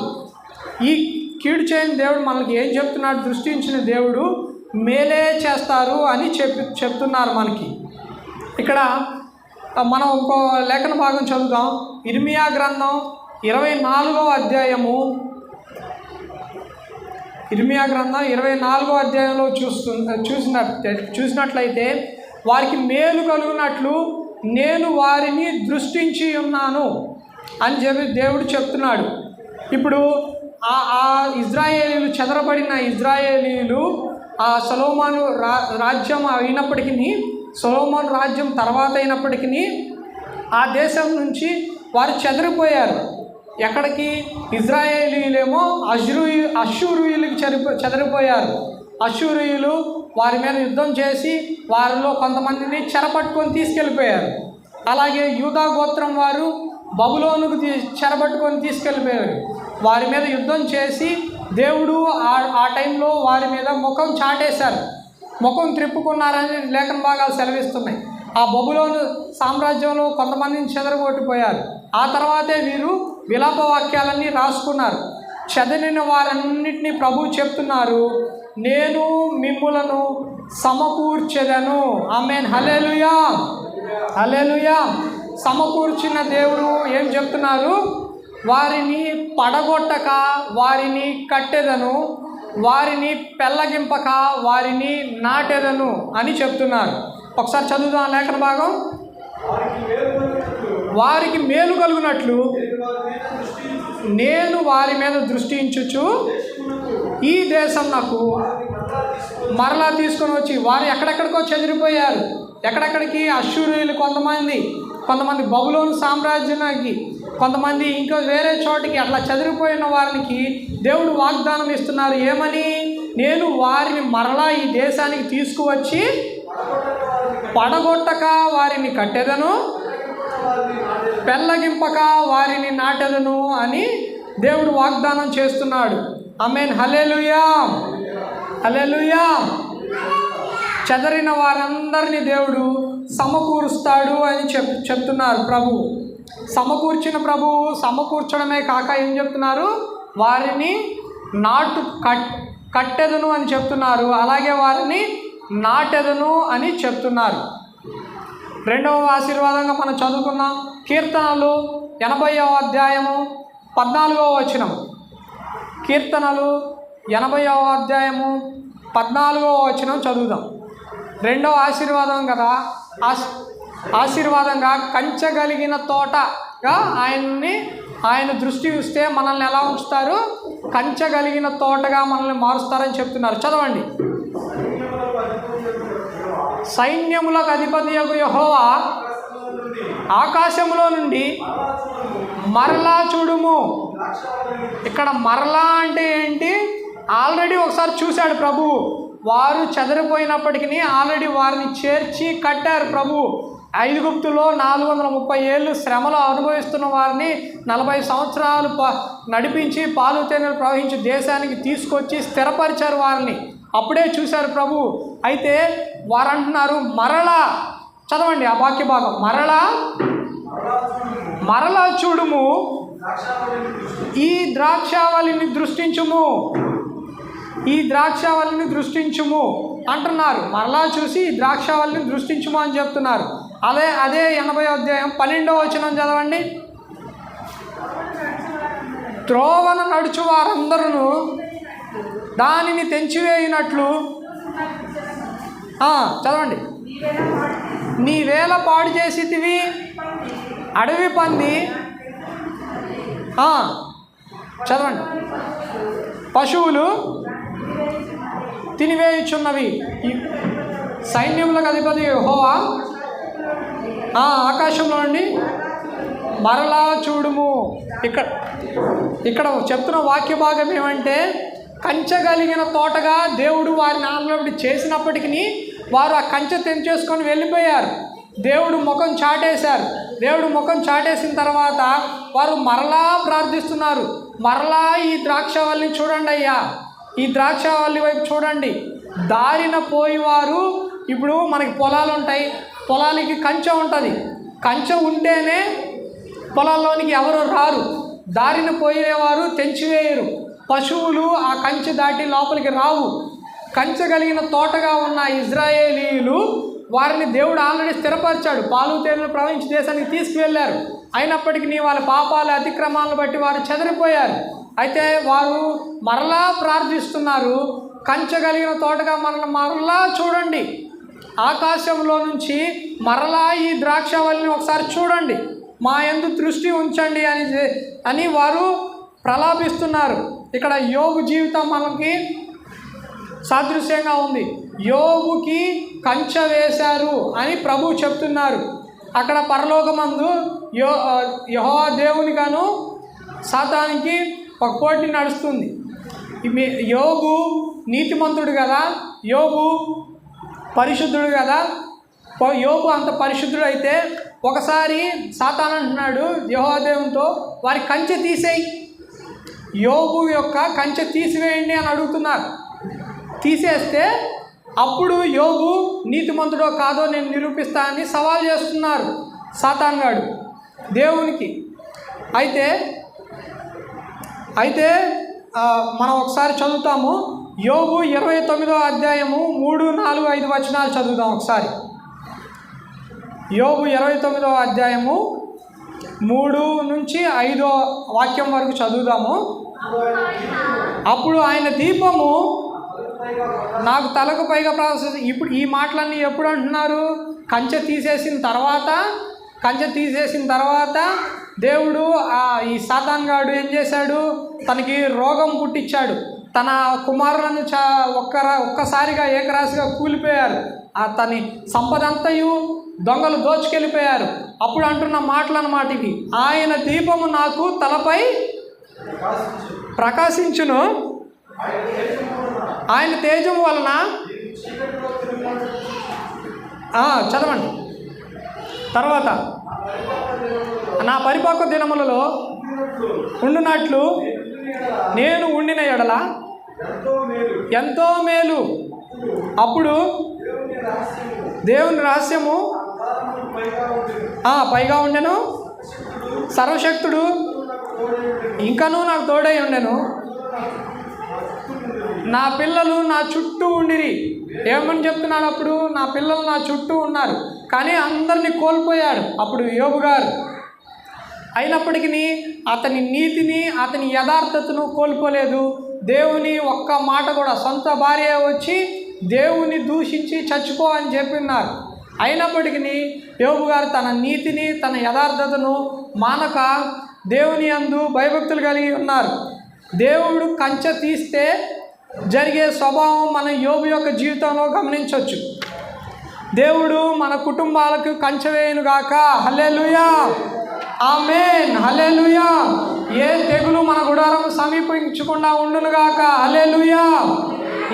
ఈ కీడు చేయని దేవుడు మనకి ఏం చెప్తున్నాడు? దృష్టించిన దేవుడు మేలే చేస్తారు అని చెప్తున్నారు మనకి. ఇక్కడ మనం ఇంకో లేఖన భాగం చదువుదాం. ఇర్మియా గ్రంథం 24వ అధ్యాయము. ఇర్మియా గ్రంథం 24వ అధ్యాయంలో చూసినట్లయితే వారికి మేలు కలుగునట్లు నేను వారిని దృష్టించి ఉన్నాను అని చెప్పి దేవుడు చెప్తున్నాడు. ఇప్పుడు ఆ ఇజ్రాయేలీలు, చెదరబడిన ఇజ్రాయేలీలు ఆ సొలొమోను రాజ్యం అయినప్పటికీ, సొలొమోను రాజ్యం తర్వాత అయినప్పటికీ ఆ దేశం నుంచి వారు చెదరిపోయారు. ఎక్కడికి? ఇజ్రాయేలీలేమో అష్షూరీయులకి చెదరిపోయారు. అష్షూరీయులు వారి మీద యుద్ధం చేసి వారిలో కొంతమందిని చెరపట్టుకొని తీసుకెళ్ళిపోయారు. అలాగే యూదా గోత్రం వారు బబులోనుకు చెరపట్టుకొని తీసుకెళ్ళిపోయారు. వారి మీద యుద్ధం చేసి దేవుడు ఆ టైంలో వారి మీద ముఖం చాటేశారు. ముఖం త్రిప్పుకున్నారని లేఖన భాగాలు సెలవిస్తున్నాయి. ఆ బబులోను సామ్రాజ్యంలో కొంతమందిని చెదరగొట్టిపోయారు. ఆ తర్వాతే వీరు విలాప వాక్యాలన్నీ రాసుకున్నారు. చెదరిన వారన్నిటినీ ప్రభువు చెప్తున్నారు, నేను మిమ్ములను సమకూర్చెదను. ఆమేన్. హల్లెలూయా, హల్లెలూయా. సమకూర్చిన దేవుడు ఏం చెప్తున్నారు? వారిని పడగొట్టక వారిని కట్టెదను, వారిని పెళ్ళగింపక వారిని నాటెదను అని చెప్తున్నారు. ఒకసారి చదువుదాం లేఖన భాగం. వారికి మేలు కలుగునట్లు నేను వారి మీద దృష్టి ఉంచుచు ఈ దేశం నాకు మరలా తీసుకొని వచ్చి, వారు ఎక్కడెక్కడికో చెదిరిపోయారు. ఎక్కడెక్కడికి? అశ్షూరీయులు కొంతమంది బబులోను సామ్రాజ్యానికి, కొంతమంది ఇంకో వేరే చోటికి అట్లా చెదిరిపోయిన వారికి దేవుడు వాగ్దానం ఇస్తున్నారు. ఏమని? నేను వారిని మరలా ఈ దేశానికి తీసుకువచ్చి పడగొట్టక వారిని కట్టెదను, పెళ్ళగింపక వారిని నాటెదను అని దేవుడు వాగ్దానం చేస్తున్నాడు. ఆమేన్. హల్లెలూయా, హల్లెలూయా. చెదరిన వారందరినీ దేవుడు సమకూరుస్తాడు అని చెప్తున్నారు ప్రభు. సమకూర్చిన ప్రభు సమకూర్చడమే కాక ఏం చెప్తున్నారు? వారిని కట్టెదను అని చెప్తున్నారు. అలాగే వారిని నాటెదను అని చెప్తున్నారు. రెండవ ఆశీర్వాదంగా మనం చదువుకున్నాం. కీర్తనలు 80వ అధ్యాయము 14వ వచనం. కీర్తనలు 80వ అధ్యాయము 14వ వచనం చదువుదాం. రెండవ ఆశీర్వాదం కదా, ఆశీర్వాదంగా కంచగలిగిన తోటగా ఆయన దృష్టి చూస్తే మనల్ని ఎలా ఉంచుతారు? కంచగలిగిన తోటగా మనల్ని మారుస్తారని చెప్తున్నారు. చదవండి. సైన్యములకు అధిపతియగు యెహోవా ఆకాశములో నుండి మరలా చూడుము. ఇక్కడ మరలా అంటే ఏంటి? ఆల్రెడీ ఒకసారి చూశాడు ప్రభు. వారు చెదరిపోయినప్పటికీ ఆల్రెడీ వారిని చేర్చి కట్టారు ప్రభు. ఐగుప్తులో 430 ఏళ్ళు శ్రమలు అనుభవిస్తున్న వారిని 40 సంవత్సరాలు నడిపించి పాలు తేనెలు ప్రవహించి దేశానికి తీసుకొచ్చి స్థిరపరిచారు వారిని. అప్పుడే చూశారు ప్రభు. అయితే వారు అంటున్నారు మరలా. చదవండి ఆ వాక్య భాగం. మరలా చూడుము, ఈ ద్రాక్షావళిని దృష్టించుము, ఈ ద్రాక్షావళిని దృష్టించుము అంటున్నారు. మరలా చూసి ఈ ద్రాక్షావళిని దృష్టించుము అని చెప్తున్నారు. అదే 80వ అధ్యాయం 12వ వచనం చదవండి. త్రోవన నడుచు వారందరూ దానిని తెంచివేయినట్లు చదవండి. నీవేళ పాడు చేసితివి, అడవి పంది చదవండి, పశువులు తినివేయుచున్నవి. సైన్యములకు అధిపతి యెహోవా ఆకాశంలో నుండి మరలా చూడుము. ఇక్కడ చెప్తున్న వాక్య భాగం ఏమంటే, కంచగలిగిన తోటగా దేవుడు వారిని ఆల్రెడీ చేసినప్పటికీ వారు ఆ కంచె తెంచేసుకొని వెళ్ళిపోయారు. దేవుడు ముఖం చాటేశారు. దేవుడు ముఖం చాటేసిన తర్వాత వారు మరలా ప్రార్థిస్తున్నారు. మరలా ఈ ద్రాక్షవల్లిని చూడండి అయ్యా, ఈ ద్రాక్షవల్లి వైపు చూడండి. దారిన పోయేవారు, ఇప్పుడు మనకి పొలాలు ఉంటాయి, పొలాలకి కంచె ఉంటుంది. కంచె ఉంటేనే పొలాల్లోనికి ఎవరు రారు. దారిన పోయేవారు తెంచివేయరు. పశువులు ఆ కంచె దాటి లోపలికి రావు. కంచె కలిగిన తోటగా ఉన్న ఇజ్రాయేలీయులు వారిని దేవుడు ఆల్రెడీ స్థిరపరిచాడు. పాలు తేనెలు ప్రవహించి దేశానికి తీసుకువెళ్ళారు. అయినప్పటికీ వాళ్ళ పాపాల అతిక్రమాలను బట్టి వారు చెదిరిపోయారు. అయితే వారు మరలా ప్రార్థిస్తున్నారు, కంచె కలిగిన తోటగా మరలా చూడండి, ఆకాశంలో నుంచి మరలా ఈ ద్రాక్షవల్లిని ఒకసారి చూడండి, మా యందు దృష్టి ఉంచండి అని వారు ప్రలాపిస్తున్నారు. ఇక్కడ యోబు జీవితం మనకి సాదృశ్యంగా ఉంది. యోబుకి కంచె వేశారు అని ప్రభు చెప్తున్నారు. అక్కడ పరలోకమందు యెహోవా దేవునిగాను సాతానికి ఒక పోటీ నడుస్తుంది. యోబు నీతిమంతుడు కదా, యోబు పరిశుద్ధుడు కదా. యోబు అంత పరిశుద్ధుడు అయితే ఒకసారి సాతాను అంటున్నాడు యెహోవా దేవునితో, వారి కంచె తీసేయి, యోబు యొక్క కంచె తీసివేయండి అని అడుగుతున్నారు. తీసేస్తే అప్పుడు యోబు నీతిమంతుడో కాదో నేను నిరూపిస్తా అని సవాల్ చేస్తున్నారు సాతాన్ గాడు దేవునికి. అయితే మనం ఒకసారి చదువుతాము. యోబు 29వ అధ్యాయము 3, 4, 5 వచనాలు చదువుదాం ఒకసారి. యోబు 29వ అధ్యాయము 3 నుంచి 5వ వాక్యం వరకు చదువుదాము. అప్పుడు ఆయన దీపము నాకు తలకు పైగా ప్రాసెస్. ఇప్పుడు ఈ మాటలన్నీ ఎప్పుడు అంటున్నారు? కంచె తీసేసిన తర్వాత దేవుడు ఈ సాతాన్ గాడు ఏం చేశాడు? తనకి రోగం పుట్టించాడు. తన కుమారులను ఒక్కసారిగా ఏకరాశిగా కూలిపోయారు. తని సంపద అంతయు దొంగలు దోచుకెళ్ళిపోయారు. అప్పుడు అంటున్న మాటలు అన్నమాట ఇవి. ఆయన దీపము నాకు తలపై ప్రకాశించును, ఆయన తేజము వలన చదవండి. తర్వాత నా పరిపక్వ దినములలో ఉండునట్లు నేను ఉండిన ఎడల ఎంతో మేలు. అప్పుడు దేవుని రహస్యము పైగా ఉండెను, సర్వశక్తుడు ఇంకనూ నాకు తోడై ఉండెను. నా పిల్లలు నా చుట్టూ ఉండిరి. ఏమని చెప్తున్నాడు? అప్పుడు నా పిల్లలు నా చుట్టూ ఉన్నారు, కానీ అందరినీ కోల్పోయాడు అప్పుడు యోబు గారు. అయినప్పటికీ అతని నీతిని, అతని యథార్థతను కోల్పోలేదు. దేవుని ఒక్క మాట కూడా, సొంత భార్య వచ్చి దేవుని దూషించి చచ్చిపో అని చెప్పిన్నారు. అయినప్పటికీ యోబు గారు తన నీతిని, తన యథార్థతను మానక దేవుని యందు భయభక్తులు కలిగి ఉన్నారు. దేవుడు కంచె తీస్తే జరిగే స్వభావం మన యోబు యొక్క జీవితంలో గమనించవచ్చు. దేవుడు మన కుటుంబాలకు కంచె వేయునుగాక. హల్లెలూయా, ఆమేన్, హల్లెలూయా. ఏ తెగులు మన గుడారం సమీపించకుండా ఉండునుగాక. హల్లెలూయా.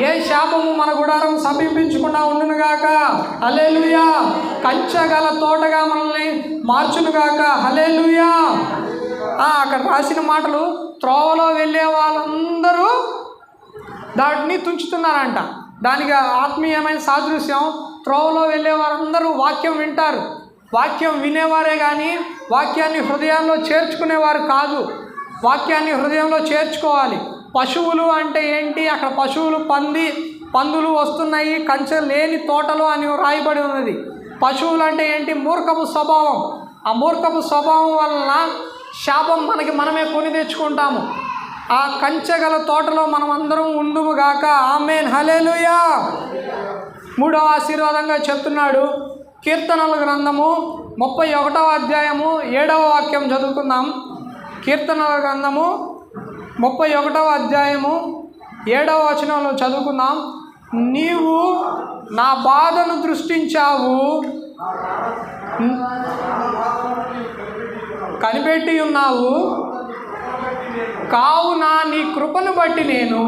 ఏ శాపము మన గుడారం సమీపించకుండా ఉండునుగాక. హల్లెలూయా. కంచె గల తోటగా మనల్ని మార్చునుగాక. హల్లెలూయా. అక్కడ రాసిన మాటలు, త్రోవలో వెళ్ళే వాళ్ళందరూ దాటిని తుంచుతున్నారంట. దానికి ఆత్మీయమైన సాదృశ్యం, త్రోవలో వెళ్ళే వారందరూ వాక్యం వింటారు. వాక్యం వినేవారే కానీ వాక్యాన్ని హృదయంలో చేర్చుకునేవారు కాదు. వాక్యాన్ని హృదయంలో చేర్చుకోవాలి. పశువులు అంటే ఏంటి? అక్కడ పశువులు పందులు వస్తున్నాయి, కంచె లేని తోటలు అని రాయబడి ఉన్నది. పశువులు అంటే ఏంటి? మూర్ఖపు స్వభావం. ఆ మూర్ఖపు స్వభావం వలన శాపం మనమే కొని తెచ్చుకుంటాము. ఆ కంచె గల తోటలో మనం అందరం ఉండుముగాక. ఆమేన్, హల్లెలూయా. 3వ ఆశీర్వాదంగా చెప్తున్నాడు. కీర్తనల గ్రంథము 31వ అధ్యాయము 7వ వాక్యం చదువుకుందాం. కీర్తనల గ్రంథము 31వ అధ్యాయము 7వ వచనంలో చదువుకుందాం. నీవు నా బాధను దృష్టించావు, కనిపెట్టి ఉన్నావు, కావున నీ కృపను బట్టి నేను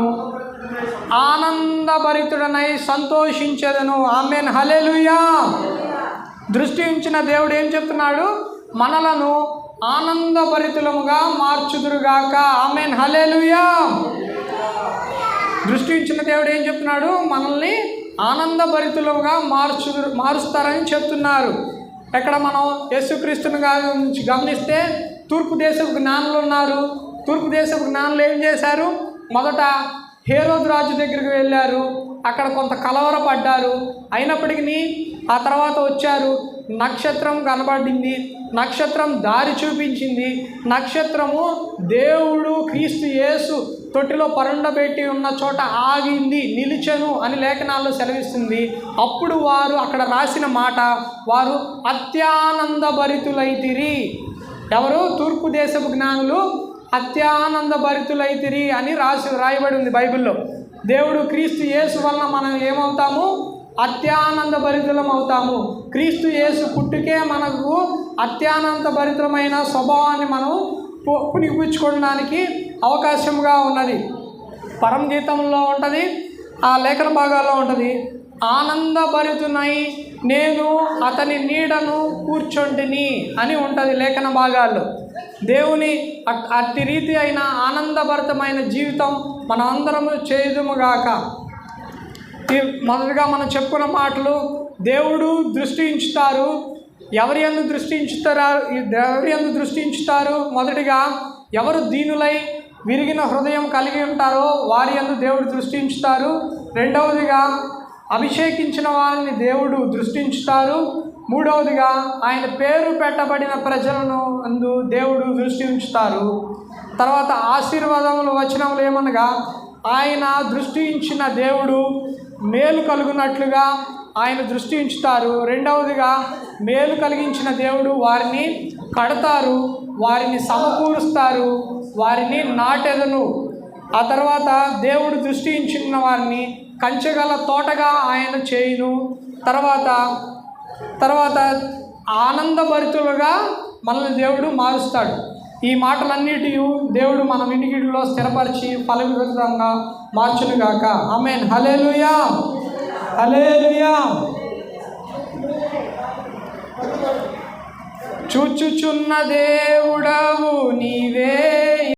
ఆనందభరితుడనై సంతోషించెదను. ఆమేన్, హల్లెలూయా. దృష్టి ఉంచిన దేవుడు ఏం చెప్తున్నాడు? మనలను ఆనందభరితులముగా మార్చుదురుగాక. ఆమేన్, హల్లెలూయా. దృష్టి ఉంచిన దేవుడు ఏం చెప్తున్నాడు? మనల్ని ఆనందభరితులముగా మారుస్తారని చెప్తున్నారు. ఎక్కడ మనం యేసుక్రీస్తుని గురించి గమనిస్తే తూర్పు దేశపు జ్ఞానులు ఉన్నారు. తూర్పు దేశపు జ్ఞానులు ఏం చేశారు? మొదట హేరోదు రాజు దగ్గరికి వెళ్ళారు, అక్కడ కొంత కలవరపడ్డారు. అయినప్పటికీ ఆ తర్వాత వచ్చారు, నక్షత్రం కనబడింది, నక్షత్రం దారి చూపించింది, నక్షత్రము దేవుడు క్రీస్తు యేసు తొట్టిలో పరుండబెట్టి ఉన్న చోట ఆగింది, నిలిచెను అని లేఖనాల్లో సెలవిస్తుంది. అప్పుడు వారు అక్కడ రాసిన మాట, వారు అత్యానందభరితులైతిరి. ఎవరు? తూర్పు దేశపు జ్ఞానులు అత్యానందభరితులైతిరి అని రాయబడి ఉంది బైబిల్లో. దేవుడు క్రీస్తు యేసు వలన మనం ఏమవుతాము? అత్యానందభరితులం అవుతాము. క్రీస్తు యేసు పుట్టుకే మనకు అత్యానందభరితమైన స్వభావాన్ని మనం పునిపుచ్చుకోవడానికి అవకాశంగా ఉన్నది. పరమగీతంలో ఉంటుంది, ఆ లేఖన భాగాల్లో ఉంటుంది. ఆనందభరితునై నేను అతని నీడను కూర్చొంటిని అని ఉంటుంది లేఖన భాగాల్లో. దేవుని అట్టి రీతి అయిన ఆనందభరితమైన జీవితం మనం అందరము చేయుదుముగాక. మొదటగా మనం చెప్పుకున్న మాటలు, దేవుడు దృష్టి ఉంచుతారు. ఎవరి యందు దృష్టి ఉంచుతారు? మొదటిగా ఎవరు దీనులై విరిగిన హృదయం కలిగి ఉంటారో వారి యందు దేవుడు దృష్టి ఉంచుతారు. రెండవదిగా అభిషేకించిన వారిని దేవుడు దృష్టి ఉంచుతారు. మూడవదిగా ఆయన పేరు పెట్టబడిన ప్రజలను అందు దేవుడు దృష్టి ఉంచుతారు. తర్వాత ఆశీర్వాదములు వచనములు ఏమనగా, ఆయన దృష్టి ఉంచిన దేవుడు మేలు కలుగునట్లుగా ఆయన దృష్టి ఉంచుతారు. రెండవదిగా మేలు కలిగించిన దేవుడు వారిని కడతారు, వారిని సమకూరుస్తారు, వారిని నాటెదను. ఆ తర్వాత దేవుడు దృష్టి ఉంచిన వారిని కంచెగల తోటగా ఆయన చేయును. తర్వాత ఆనందభరితులుగా మనల్ని దేవుడు మారుస్తాడు. ఈ మాటలన్నిటి దేవుడు మన వినికిడిలో స్థిరపరిచి ఫలవిధంగా మార్చునుగాక. ఆమేన్. హల్లెలూయా, హల్లెలూయా. చూచుచున్న దేవుడవు నీవే.